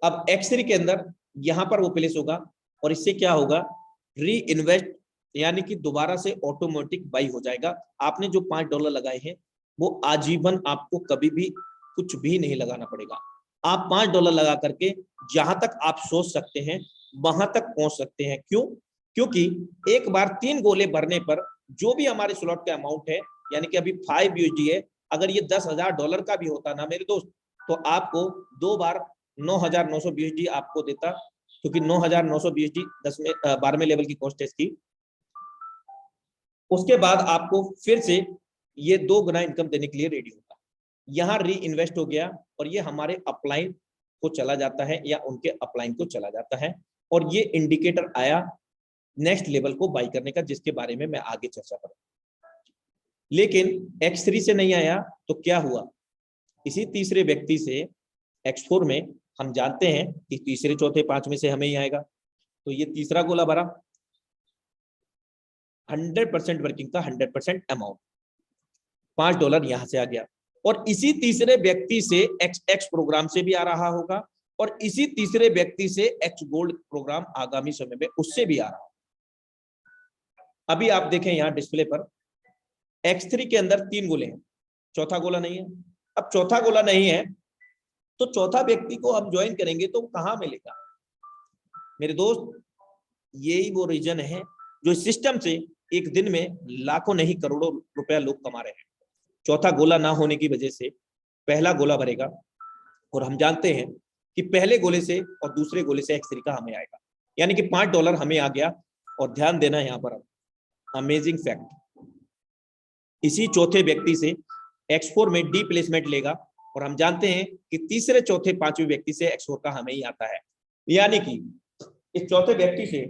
A: अब X3 के अंदर यहां पर वो प्लेस होगा, और इससे क्या होगा? री इन्वेस्ट, यानी कि दोबारा से ऑटोमेटिक बाई हो जाएगा। आपने जो $5 लगाए हैं वो आजीवन आपको कभी भी कुछ भी नहीं लगाना पड़ेगा। आप $5 लगा करके जहां तक आप सोच सकते हैं वहां तक पहुंच सकते हैं। क्यों? क्योंकि एक बार 3 गोले भरने पर जो भी हमारे स्लॉट का अमाउंट है, यानी कि अभी 5 USD है, अगर ये $10,000 का भी होता ना मेरे दोस्त, तो आपको 2 बार 9,920 USD आपको देता, क्योंकि 9,920 USD 12वें लेवल की कॉस्ट है इसकी। उसके बाद आपको फिर से ये 2 गुना इनकम देने के लिए रेडी होगा। यहाँ री इन्वेस्ट हो गया और ये हमारे अपलाइन को चला जाता है या उनके अपलाइन को चला जाता है, और ये इंडिकेटर आया नेक्स्ट लेवल को बाई करने का, जिसके बारे में मैं आगे चर्चा करूंगा। लेकिन X3 से नहीं आया तो क्या हुआ? इसी तीसरे व्यक्ति से X4 में हम जानते हैं कि तीसरे चौथे पांचवें से हमें ही आएगा, तो ये तीसरा गोला भरा 100% वर्किंग का 100% अमाउंट, $5 यहां से आ गया, और इसी तीसरे व्यक्ति से XX प्रोग्राम से भी आ रहा होगा, और इसी तीसरे व्यक्ति से X गोल्ड प्रोग्राम आगामी समय में उससे भी आ रहा होगा। अभी आप देखें यहां डिस्प्ले पर X3 के अंदर 3 गोले हैं, चौथा गोला नहीं है। अब चौथा गोला नहीं है तो चौथा व्यक्ति को हम ज्वाइन करेंगे तो कहां मिलेगा मेरे दोस्त? यही वो रीजन है जो सिस्टम से एक दिन में लाखों नहीं करोड़ों रुपया लोग कमा रहे हैं। चौथा गोला ना होने की वजह से पहला गोला भरेगा, और हम जानते हैं कि पहले गोले से और दूसरे गोले से X3 का हमें आएगा, यानी कि $5 हमें आ गया। और ध्यान देना यहाँ पर अमेजिंग फैक्ट, इसी चौथे व्यक्ति से X4 में डी प्लेसमेंट लेगा, और हम जानते हैं कि तीसरे चौथे पांचवें व्यक्ति से X4 का हमें ही आता है, यानी कि इस चौथे व्यक्ति से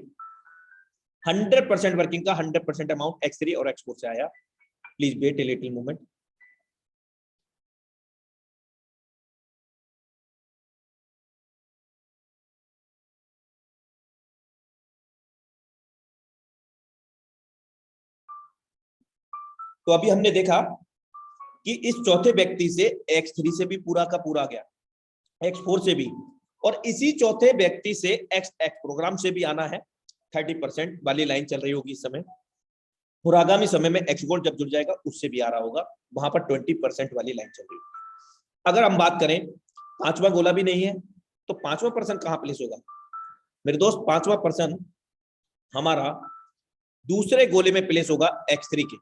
A: 100% वर्किंग का 100% अमाउंट X3 और X4 से आया। Please wait a little moment. तो अभी हमने देखा कि इस चौथे व्यक्ति से X3 से भी पूरा का पूरा गया, X4 से भी, और इसी चौथे व्यक्ति से XX प्रोग्राम से भी आना है। 30% वाली लाइन चल रही होगी इस समय, और आगामी समय में X गोल्ड जब जुड़ जाएगा उससे भी आ रहा होगा, वहां पर 20% वाली लाइन चल रही होगी। अगर हम बात करें पांचवा गोला भी नहीं है तो पांचवा पर्सन कहां प्लेस होगा मेरे दोस्त? पांचवा पर्सन हमारा दूसरे गोले में प्लेस होगा X3 के,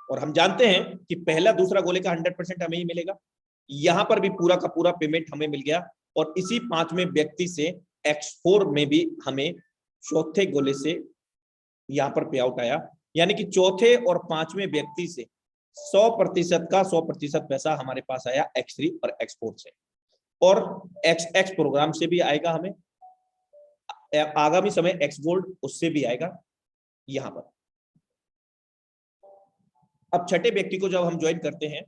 A: और हम जानते हैं कि पहला दूसरा गोले का 100% हमें ही मिलेगा। यहां पर भी पूरा का पूरा पेमेंट हमें मिल गया, और इसी पांचवें व्यक्ति से X4 में भी हमें चौथे गोले से यहां पर पे आउट आया, यानी कि चौथे और पांचवें व्यक्ति से 100% का 100% पैसा हमारे पास आया X3 और X4 से, और XX प्रोग्राम से भी आएगा हमें आगामी समय, X गोल्ड उससे भी आएगा यहां पर। अब छठे व्यक्ति को जब हम ज्वाइन करते हैं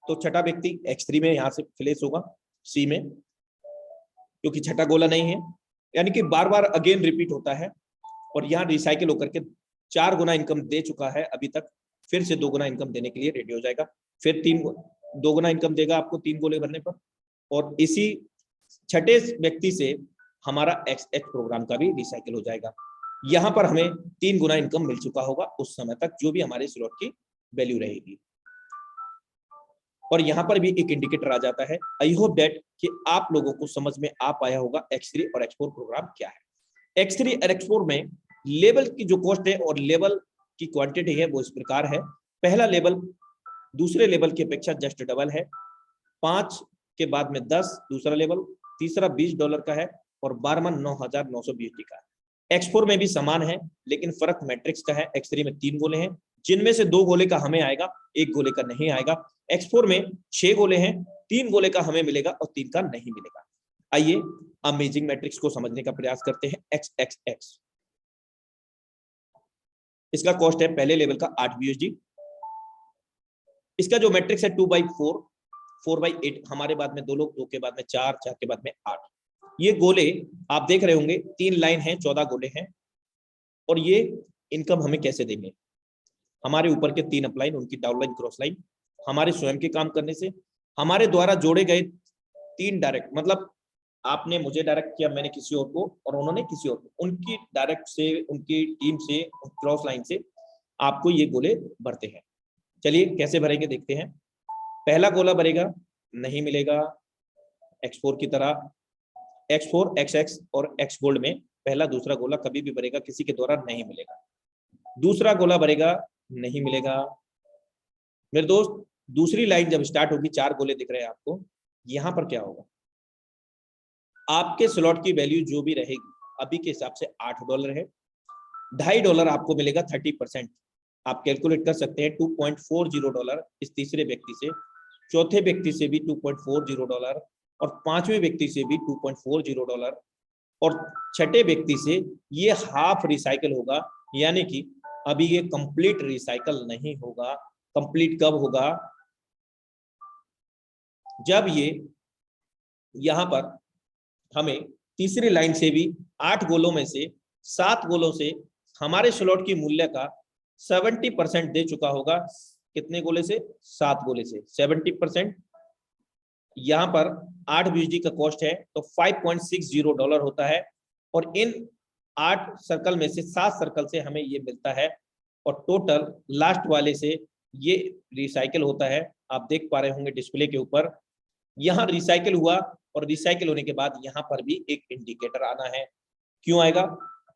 A: तो छठा व्यक्ति X3 में यहां से प्लेस होगा C में, क्योंकि छठा गोला नहीं है, यानी कि बार बार अगेन रिपीट होता है, और यहाँ रिसाइकिल होकर के 4 गुना इनकम दे चुका है अभी तक, फिर से 2 गुना इनकम देने के लिए रेडी हो जाएगा, फिर 2 गुना इनकम देगा आपको 3 गोले भरने पर, और इसी छठे व्यक्ति से हमारा XX प्रोग्राम का भी रिसाइकिल हो जाएगा। यहाँ पर हमें 3 गुना इनकम मिल चुका होगा उस समय तक, जो भी हमारे स्लॉट की वैल्यू रहेगी, और यहाँ पर भी एक इंडिकेटर आ जाता है। आई होप दैट कि आप लोगों को समझ में आ पाया होगा X3 और X4 प्रोग्राम क्या है। X3 और X4 में लेवल की जो कॉस्ट है और लेवल की क्वांटिटी है वो इस प्रकार है। पहला लेवल दूसरे लेवल की अपेक्षा जस्ट डबल है, 5 के बाद में 10 दूसरा लेवल, तीसरा $20 का है, और 12वां 9,920 का है। X4 में भी समान है, लेकिन फर्क मैट्रिक्स का है। X3 में 3 गोले हैं, जिनमें से 2 गोले का हमें आएगा, 1 गोले का नहीं आएगा। X4 में 6 गोले हैं, 3 गोले का हमें मिलेगा और 3 का नहीं मिलेगा। आइए अमेजिंग मैट्रिक्स को समझने का प्रयास करते हैं। XXX इसका कॉस्ट है पहले लेवल का 8 USD। इसका जो मैट्रिक्स है 2/4, 4/8, हमारे बाद में 2 लोग, 2 के बाद में 4, 4 के बाद में 8। ये गोले आप देख रहे होंगे, 3 लाइन है, 14 गोले हैं, और ये इनकम हमें कैसे देंगे? हमारे ऊपर के 3 अपलाइन, उनकी डाउनलाइन क्रॉस लाइन, हमारे स्वयं के काम करने से, हमारे द्वारा जोड़े गए 3 डायरेक्ट, मतलब आपने मुझे डायरेक्ट किया, मैंने किसी और को, और उन्होंने किसी और को, उनकी डायरेक्ट से, उनकी टीम से, क्रॉस लाइन से आपको ये गोले भरते हैं। चलिए कैसे भरेंगे देखते हैं। पहला गोला भरेगा, नहीं मिलेगा X4 की तरह। X4, XX और X गोल्ड में पहला दूसरा गोला कभी भी भरेगा किसी के द्वारा नहीं मिलेगा। दूसरा गोला भरेगा, नहीं मिलेगा। मेरे दोस्त दूसरी लाइन जब स्टार्ट होगी, 4 गोले दिख रहे हैं आपको, यहां पर क्या होगा, आपके स्लॉट की वैल्यू जो भी रहेगी अभी के हिसाब से $8 है, $2.5 आपको मिलेगा 30%। आप कैलकुलेट कर सकते हैं $2.40 इस तीसरे व्यक्ति से, चौथे व्यक्ति से भी $2.40 और पांचवें व्यक्ति से भी $2.40 और छठे व्यक्ति से ये हाफ रिसाइकल होगा, यानी कि अभी ये कंप्लीट रिसाइकल नहीं होगा। कंप्लीट कब होगा, जब ये यहां पर हमें तीसरी लाइन से भी 8 गोलों में से 7 गोलों से हमारे स्लॉट की मूल्य का 70% दे चुका होगा। कितने गोले से, 7 गोले से 70%। यहां पर 8 BUSD का कॉस्ट है तो $5.60 होता है और इन 8 सर्कल में से 7 सर्कल से हमें ये मिलता है और टोटल लास्ट वाले से ये रिसाइकल होता है। आप देख पा रहे होंगे डिस्प्ले के ऊपर, यहाँ रिसाइकल हुआ और रिसाइकल होने के बाद यहाँ पर भी एक इंडिकेटर आना है। क्यों आएगा,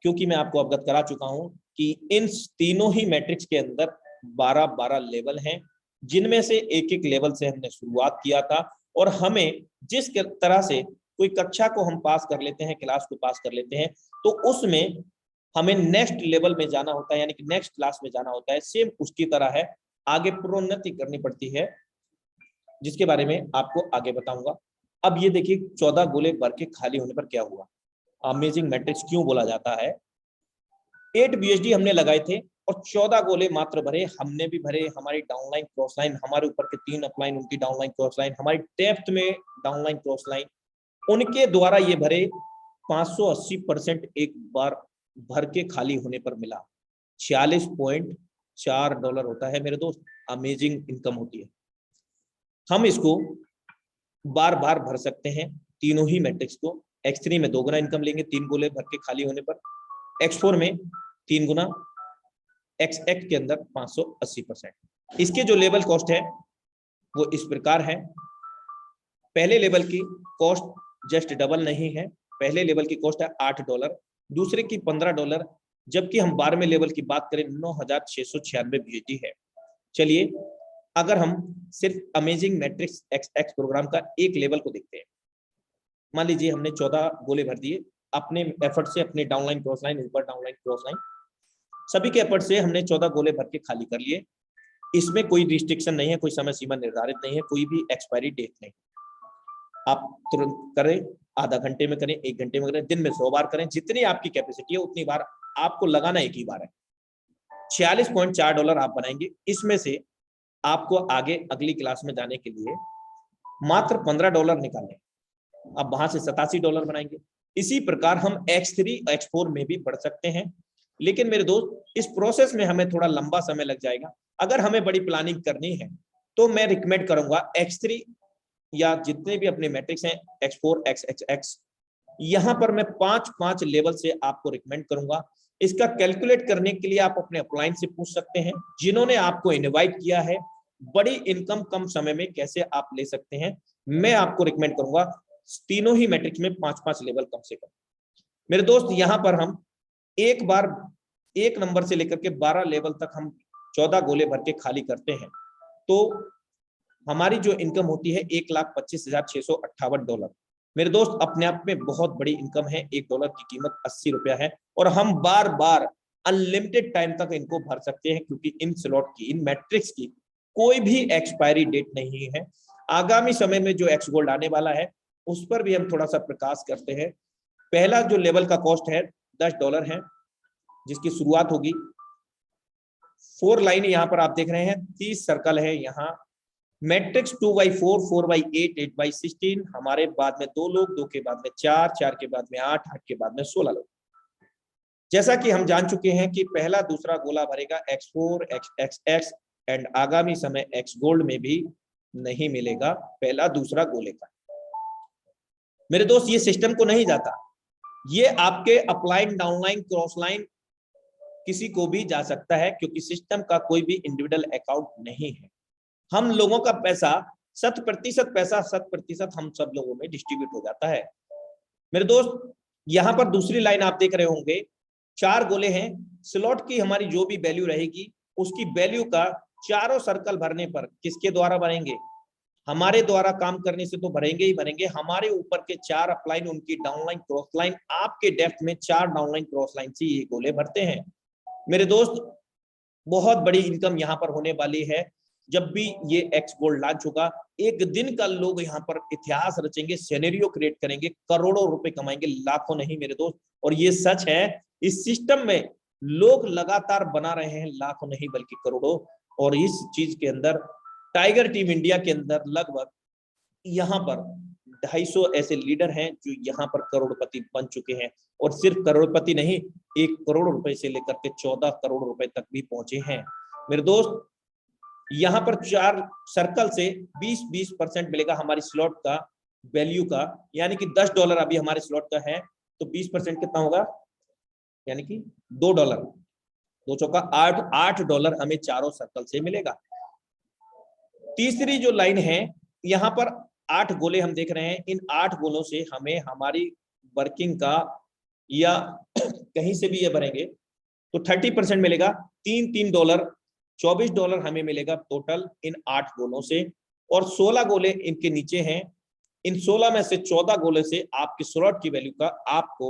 A: क्योंकि मैं आपको अवगत करा चुका हूं कि इन तीनों ही मैट्रिक्स के अंदर 12-12 लेवल हैं, जिनमें से एक एक लेवल से हमने शुरुआत किया था और हमें जिस तरह से कोई कक्षा को हम पास कर लेते हैं, क्लास को पास कर लेते हैं, तो उसमें हमें नेक्स्ट लेवल में जाना होता है, यानी कि नेक्स्ट क्लास में जाना होता है। सेम उसकी तरह है, आगे प्रोन्नति करनी पड़ती है, जिसके बारे में आपको आगे बताऊंगा। अब ये देखिए 14 गोले भर के खाली होने पर क्या हुआ। अमेजिंग मैट्रिक्स क्यों बोला जाता है, 8 BUSD हमने लगाए थे और 14 गोले मात्र भरे, हमने भी भरे, हमारी डाउनलाइन क्रॉस लाइन, हमारे ऊपर के 3 अपलाइन, उनकी डाउनलाइन क्रॉस लाइन, हमारी डेप्थ में डाउनलाइन क्रॉस लाइन, उनके द्वारा ये भरे 580% एक बार भर के खाली होने पर मिला। $46.4 होता है मेरे दोस्त, अमेजिंग इनकम होती है। हम इसको बार बार भर सकते हैं तीनों ही मैट्रिक्स को। X3 में 2 गुना इनकम लेंगे 3 गोले भर के खाली होने पर, X4 में 3 गुना, XX के अंदर 580%। इसके जो लेवल कॉस्ट है वो इस प्रकार है। पहले लेवल की कॉस्ट जस्ट डबल नहीं है, पहले लेवल की कॉस्ट है $8, दूसरे की $15, जबकि हम 12वें लेवल की बात करें 9696 BUSD है। चलिए अगर हम सिर्फ अमेजिंग मैट्रिक्स XX प्रोग्राम का एक लेवल को देखते हैं, मान लीजिए हमने 14 गोले भर दिए अपने एफर्ट से, अपने डाउनलाइन क्रॉस लाइन, ऊपर डाउनलाइन क्रॉस लाइन, सभी के एफर्ट से हमने 14 गोले भर के खाली कर लिए। इसमें कोई रिस्ट्रिक्शन नहीं है, कोई समय सीमा निर्धारित नहीं है, कोई भी एक्सपायरी डेट नहीं। आप तुरंत करें, आधा घंटे में करें, 1 घंटे में करें, दिन में 100 बार करें, जितनी आपकी कैपेसिटी है उतनी बार आपको लगाना एक ही बार है। $46.4 आप बनाएंगे। इसमें से आपको आगे अगली क्लास में जाने के लिए मात्र $15 निकालने, अब वहां से $87 बनाएंगे। इसी प्रकार हम X3, X4 में भी बढ़ सकते हैं, लेकिन मेरे दोस्त इस प्रोसेस में हमें थोड़ा लंबा समय लग जाएगा। अगर हमें बड़ी प्लानिंग करनी है तो मैं रिकमेंड करूंगा X3 या जितने भी अपने मैट्रिक्स हैं X4, XX, यहां पर मैं 5-5 लेवल से आपको रिकमेंड करूंगा। इसका कैलकुलेट करने के लिए आप अपने अपलाइन से पूछ सकते हैं, जिन्होंने आपको इनवाइट किया है, बड़ी इनकम कम समय में कैसे आप ले सकते हैं। मैं आपको रिकमेंड करूंगा तीनों ही मैट्रिक्स में 5-5 लेवल कम से कम। मेरे दोस्त यहाँ पर हम एक बार 1 नंबर से लेकर के 12 लेवल तक हम 14 गोले भर के खाली करते हैं तो हमारी जो इनकम होती है $1,25,658। मेरे दोस्त अपने आप में बहुत बड़ी इनकम है। $1 की कीमत ₹80 है और हम बार बार अनलिमिटेड टाइम तक इनको भर सकते हैं, क्योंकि इन स्लॉट की, इन मैट्रिक्स की कोई भी एक्सपायरी डेट नहीं है। आगामी समय में जो एक्स गोल्ड आने वाला है उस पर भी हम थोड़ा सा प्रकाश करते हैं। पहला जो लेवल का कॉस्ट है $10 है, जिसकी शुरुआत होगी 4 लाइन यहाँ पर आप देख रहे हैं, 30 सर्कल है यहाँ। मैट्रिक्स 2x4, 4x8, 8x16, हमारे बाद में 2 लोग, 2 के बाद में 4, 4 के बाद में 8, 8 के बाद में 16 लोग। जैसा कि हम जान चुके हैं कि पहला दूसरा गोला भरेगा X4, XX एंड आगामी समय X गोल्ड में भी नहीं मिलेगा पहला दूसरा गोले का। मेरे दोस्त ये सिस्टम को नहीं जाता, ये आपके अपलाइन, डाउनलाइन, क्रॉस लाइन किसी को भी जा सकता है, क्योंकि सिस्टम का कोई भी इंडिविजुअल अकाउंट नहीं है। हम लोगों का पैसा 100% हम सब लोगों में डिस्ट्रीब्यूट हो जाता है। मेरे दोस्त, यहाँ पर दूसरी लाइन आप देख रहे होंगे, 4 गोले हैं। स्लॉट की हमारी जो भी वैल्यू रहेगी, उसकी वैल्यू का चारों सर्कल भरने पर किसके द्वारा भरेंगे? हमारे द्वारा काम करने से तो भरेंगे ही भरेंगे। हमारे ऊपर के 4 अपलाइन, उनकी डाउनलाइन क्रॉस लाइन, आपके डेप्थ में 4 डाउनलाइन क्रॉस लाइन से ये गोले भरते हैं। मेरे दोस्त, बहुत बड़ी इनकम यहाँ पर होने वाली है। जब भी ये एक्स गोल्ड लॉन्च होगा, एक दिन का लोग यहाँ पर इतिहास रचेंगे, सिनेरियो क्रिएट करेंगे, करोड़ों रुपए कमाएंगे, लाखों नहीं मेरे दोस्त। और ये सच है, इस सिस्टम में लोग लगातार बना रहे हैं, लाखों नहीं बल्कि करोड़ों। और इस चीज के अंदर टाइगर टीम इंडिया के अंदर लगभग यहाँ पर 250 ऐसे लीडर हैं जो यहाँ पर करोड़पति बन चुके हैं। और सिर्फ करोड़पति नहीं, 1 करोड़ रुपए से लेकर के 14 करोड़ रुपए तक भी पहुंचे हैं। मेरे दोस्त, यहाँ पर 4 सर्कल से 20% मिलेगा हमारी स्लॉट का वैल्यू का, यानी कि $10 अभी हमारे स्लॉट का है, तो 20% कितना होगा? यानी कि $2, 2 चौका 8 $8 हमें चारों सर्कल से मिलेगा। तीसरी जो लाइन है, यहाँ पर 8 गोले हम देख रहे हैं। इन 8 गोलों से हमें हमारी वर्किंग का, या कहीं से भी ये भरेंगे तो 30% मिलेगा। $3 $24 हमें मिलेगा टोटल इन 8 गोलों से। और 16 गोले इनके नीचे हैं। इन 16 में से 14 गोले से आपकी स्लॉट की वैल्यू का आपको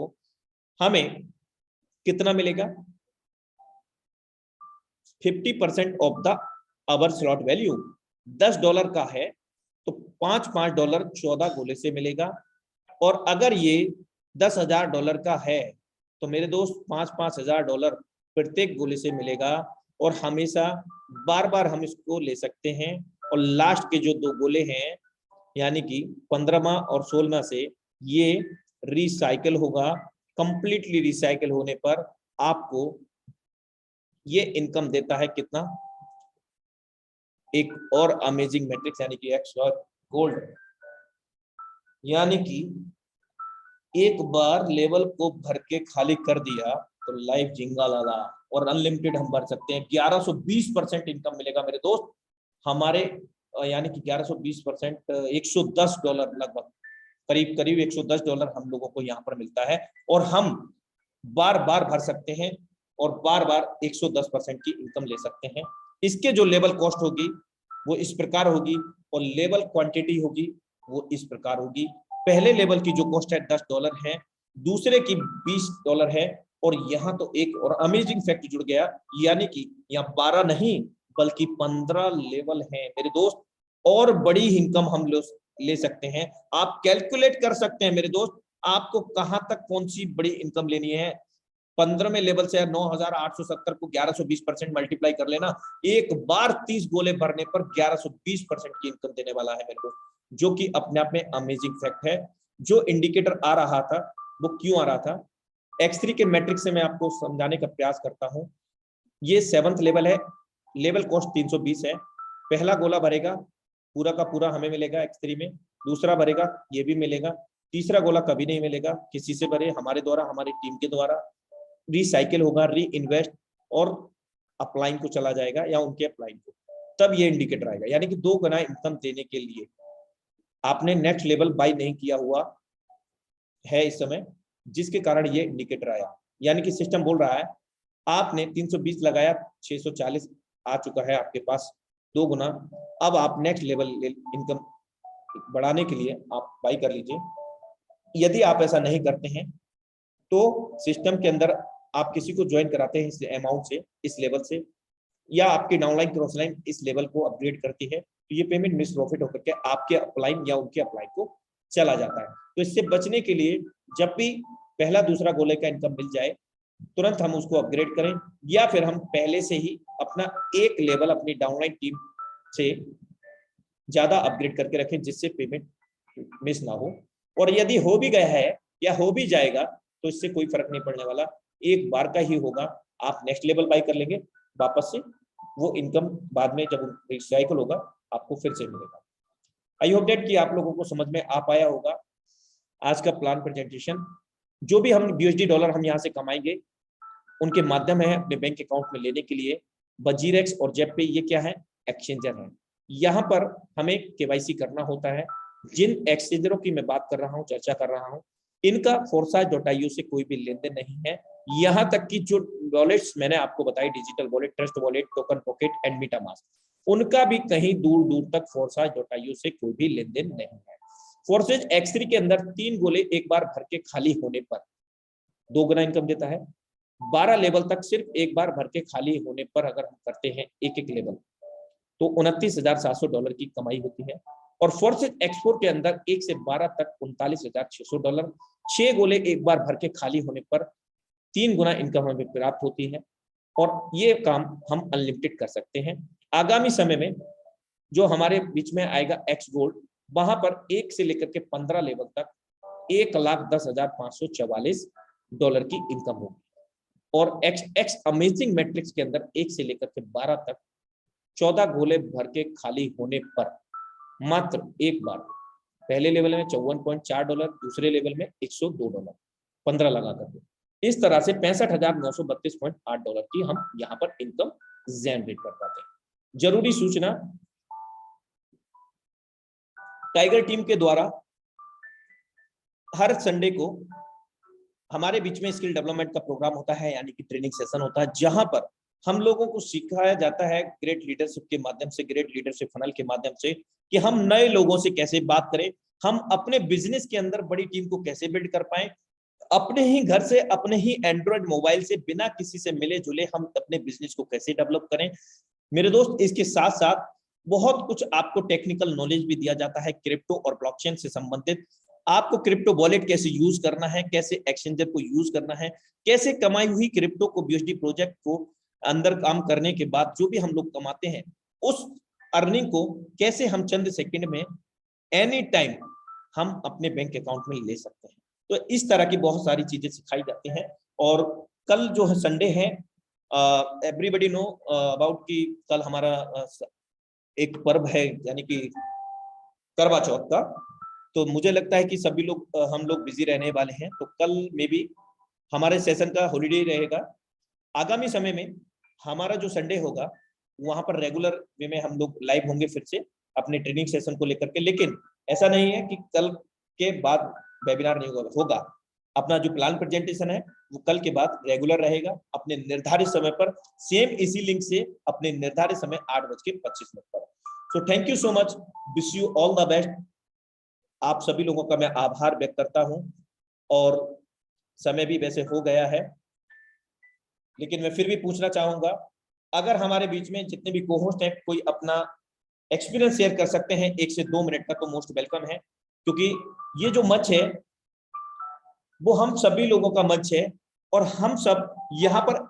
A: हमें कितना मिलेगा? 50% of the hour slot value. $10 का है तो $5 14 गोले से मिलेगा। और अगर ये $10,000 का है तो मेरे दोस्त $5,000 प्रत्येक गोले से मिलेगा। और हमेशा बार बार हम इसको ले सकते हैं। और लास्ट के जो 2 गोले हैं, यानी कि 15वां और 16वां से ये रिसाइकल होगा। कंप्लीटली रिसाइकल होने पर आपको ये इनकम देता है कितना? एक और अमेजिंग मैट्रिक्स, यानी कि एक्स गोल्ड, यानी कि एक बार लेवल को भर के खाली कर दिया तो लाइफ जिंगा लगा। और अनलिमिटेड हम भर सकते हैं। 1120% इनकम मिलेगा मेरे दोस्त हमारे, यानी कि 1120%, $110 लगभग, करीब करीब $110 हम लोगों को यहाँ पर मिलता है। और हम बार बार भर सकते हैं और बार बार 110% की इनकम ले सकते हैं। इसके जो लेवल कॉस्ट होगी वो इस प्रकार होगी, और लेवल क्वांटिटी होगी वो इस प्रकार होगी। पहले लेवल की जो कॉस्ट है $10 है, दूसरे की $20 है। और यहाँ तो एक और अमेजिंग फैक्ट जुड़ गया, यानी कि यहाँ 12 नहीं बल्कि 15 लेवल है मेरे दोस्त। और बड़ी इनकम हम ले सकते हैं। आप कैलकुलेट कर सकते हैं मेरे दोस्त, आपको कहां तक कौन सी बड़ी इनकम लेनी है। 15वें लेवल से 9,870 को 1120% मल्टीप्लाई कर लेना। एक बार 30 गोले भरने पर 1120% की इनकम देने वाला है मेरे को, जो कि अपने आप में अमेजिंग फैक्ट है। जो इंडिकेटर आ रहा था वो क्यों आ रहा था, X3 के मैट्रिक्स से मैं आपको समझाने का प्रयास करता हूं। ये 7th लेवल है, लेवल कॉस्ट 320 है। पहला गोला भरेगा पूरा का पूरा हमें मिलेगा X3 में, दूसरा भरेगा ये भी मिलेगा, तीसरा गोला कभी नहीं मिलेगा किसी से भरे, हमारे द्वारा, हमारी टीम के द्वारा। रिसाइकिल होगा, री इन्वेस्ट और अपलाइन को चला जाएगा या उनके अपलाइन को, तब ये इंडिकेटर आएगा। यानी कि 2 गुना इनकम देने के लिए आपने नेक्स्ट लेवल बाय नहीं किया हुआ है इस समय, जिसके कारण ये इंडिकेटर आया। यानी कि सिस्टम बोल रहा है आपने 320 लगाया, 640 आ चुका है आपके पास, 2 गुना। अब आप नेक्स्ट लेवल इनकम बढ़ाने के लिए आप बाय कर लीजिए। यदि आप ऐसा नहीं करते हैं तो सिस्टम के अंदर आप किसी को ज्वाइन कराते हैं इस अमाउंट से, इस लेवल से, या आपकी डाउनलाइन क्रॉस लाइन इस लेवल को अपग्रेड करती है, तो ये पेमेंट मिस प्रॉफिट होकर के आपके अपलाइन या उनके अपलाइन को चला जाता है। तो इससे बचने के लिए जब भी पहला दूसरा गोले का इनकम मिल जाए, तुरंत हम उसको अपग्रेड करें, या फिर हम पहले से ही अपना एक लेवल अपनी डाउनलाइन टीम से ज्यादा अपग्रेड करके रखें, जिससे पेमेंट मिस ना हो। और यदि हो भी गया है या हो भी जाएगा तो इससे कोई फर्क नहीं पड़ने वाला, एक बार का ही होगा। आप नेक्स्ट लेवल बाय कर लेंगे वापस से, वो इनकम बाद में जब रिसाइकल होगा आपको फिर से मिलेगा। आई होप दैट कि आप लोगों को समझ में आ पाया होगा आज का प्लान प्रेजेंटेशन। जो भी हम USD डॉलर हम यहाँ से कमाएंगे, उनके माध्यम है अपने बैंक अकाउंट में लेने के लिए। वजीरेक्स और जेपे ये क्या है, एक्सचेंजर है। यहाँ पर हमें केवाईसी करना होता है। जिन एक्सचेंजरों की मैं बात कर रहा हूँ, चर्चा कर रहा हूँ, इनका foresight.io से कोई भी लेन देन नहीं है। यहाँ तक कि जो वॉलेट्स मैंने आपको बताई, digital wallet, Trust Wallet, TokenPocket and MetaMask, उनका भी कहीं दूर दूर तक foresight.io से कोई भी लेन देन नहीं है। फोर्सेज X3 के अंदर 3 गोले एक बार भर के खाली होने पर 2 गुना इनकम देता है। 12 लेवल तक सिर्फ एक बार भर के खाली होने पर अगर हम करते हैं एक एक लेवल, तो $29,700 की कमाई होती है। और फोर्सेज X4 के अंदर 1 से 12 तक $39,600। 6 गोले एक बार भर के खाली होने पर 3 गुना इनकम हमें प्राप्त होती है। और ये काम हम अनलिमिटेड कर सकते हैं। आगामी समय में जो हमारे बीच में आएगा X गोल्ड, वहां पर 1 से लेकर के 15 लेवल तक $1,10,544 की इनकम होगी। और X अमेजिंग मैट्रिक्स के अंदर 1 से लेकर के 12 तक 14 गोले भर के खाली होने पर मात्र एक बार, पहले लेवल में $54.4, दूसरे लेवल में $102, 15 लगा करके, इस तरह से $65,932.8 की हम यहाँ पर इनकम जनरेट कर पाते हैं। जरूरी सूचना, टाइगर टीम के द्वारा हर संडे को हमारे बीच में स्किल डेवलपमेंट का प्रोग्राम होता है, यानी कि ट्रेनिंग सेशन होता है, जहां पर हम लोगों को सिखाया जाता है ग्रेट लीडरशिप के माध्यम से, ग्रेट लीडरशिप फनल के माध्यम से, कि हम नए लोगों से कैसे बात करें, हम अपने बिजनेस के अंदर बड़ी टीम को कैसे बिल्ड कर पाए, अपने ही घर से, अपने ही एंड्रॉइड मोबाइल से, बिना किसी से मिले जुले हम अपने बिजनेस को कैसे डेवलप करें। मेरे दोस्त, इसके साथ साथ बहुत कुछ आपको टेक्निकल नॉलेज भी दिया जाता है क्रिप्टो और ब्लॉकचेन से संबंधित। आपको क्रिप्टो वॉलेट कैसे यूज करना है, कैसे एक्सचेंजर को यूज करना है, कैसे कमाई हुई क्रिप्टो को BUSD प्रोजेक्ट को अंदर काम करने के बाद जो भी हम लोग कमाते हैं, उस अर्निंग को कैसे हम चंद सेकंड में एनी टाइम हम अपने बैंक अकाउंट में ले सकते हैं। तो इस तरह की बहुत सारी चीजें सिखाई जाती हैं। और कल जो है संडे है, एवरीबडी नो अबाउट कि कल हमारा एक पर्व है, यानी कि करवा चौथ का। तो मुझे लगता है कि सभी लोग हम लोग बिजी रहने वाले हैं, तो कल में भी हमारे सेशन का हॉलीडे रहेगा। आगामी समय में हमारा जो संडे होगा वहां पर रेगुलर वे में हम लोग लाइव होंगे फिर से अपने ट्रेनिंग सेशन को लेकर के। लेकिन ऐसा नहीं है कि कल के बाद वेबिनार नहीं होगा। अपना जो प्लान प्रेजेंटेशन है वो कल के बाद रेगुलर रहेगा, अपने निर्धारित समय पर, सेम इसी लिंक से अपने निर्धारित समय 8:25 पर। सो thank you so much, wish you all the best. आप सभी लोगों का मैं आभार व्यक्त करता हूं। और समय भी वैसे हो गया है, लेकिन मैं फिर भी पूछना चाहूंगा, अगर हमारे बीच में जितने भी कोहोस्ट हैं कोई अपना एक्सपीरियंस शेयर कर सकते हैं 1 से 2 मिनट का, तो मोस्ट वेलकम है। क्योंकि ये जो मंच है वो हम सभी लोगों का मंच है, और हम सब यहाँ पर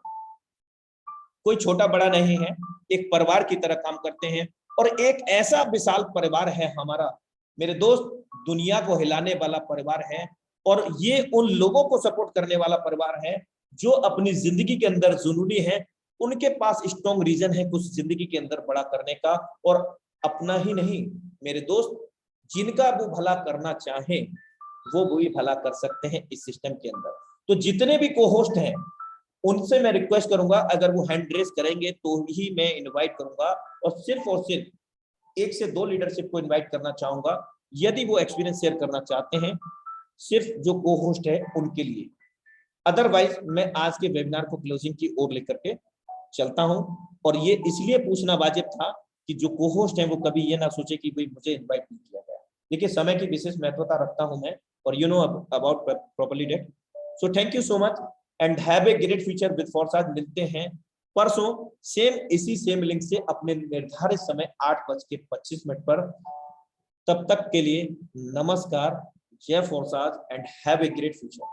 A: कोई छोटा बड़ा नहीं है, एक परिवार की तरह काम करते हैं। और एक ऐसा विशाल परिवार है हमारा, मेरे दोस्त, दुनिया को हिलाने वाला परिवार है। और ये उन लोगों को सपोर्ट करने वाला परिवार है जो अपनी जिंदगी के अंदर जुनूनी है, उनके पास स्ट्रॉन्ग रीजन है कुछ जिंदगी के अंदर बड़ा करने का। और अपना ही नहीं मेरे दोस्त, जिनका वो भला करना चाहे वो भी भला कर सकते हैं इस सिस्टम के अंदर। तो जितने भी को-होस्ट हैं उनसे मैं रिक्वेस्ट करूंगा, अगर वो हैंड रेस करेंगे तो ही मैं इनवाइट करूंगा, और सिर्फ 1 से 2 लीडरशिप को इनवाइट करना चाहूंगा, यदि वो एक्सपीरियंस शेयर करना चाहते हैं, सिर्फ जो को-होस्ट है उनके लिए। अदरवाइज मैं आज के वेबिनार को क्लोजिंग की ओर लेकर के चलता हूं। और ये इसलिए पूछना वाजिब था कि जो को-होस्ट है वो कभी ये ना सोचे कि भाई मुझे इनवाइट नहीं किया गया। देखिए, समय की विशेष महत्वता रखता हूं मैं, और you know about properly date. So thank you so much and have a great future with foresight. मिलते हैं परसों इसी सेम लिंक से अपने निर्धारित समय 8:25 पर। तब तक के लिए नमस्कार, जय Forsyte and have a great future.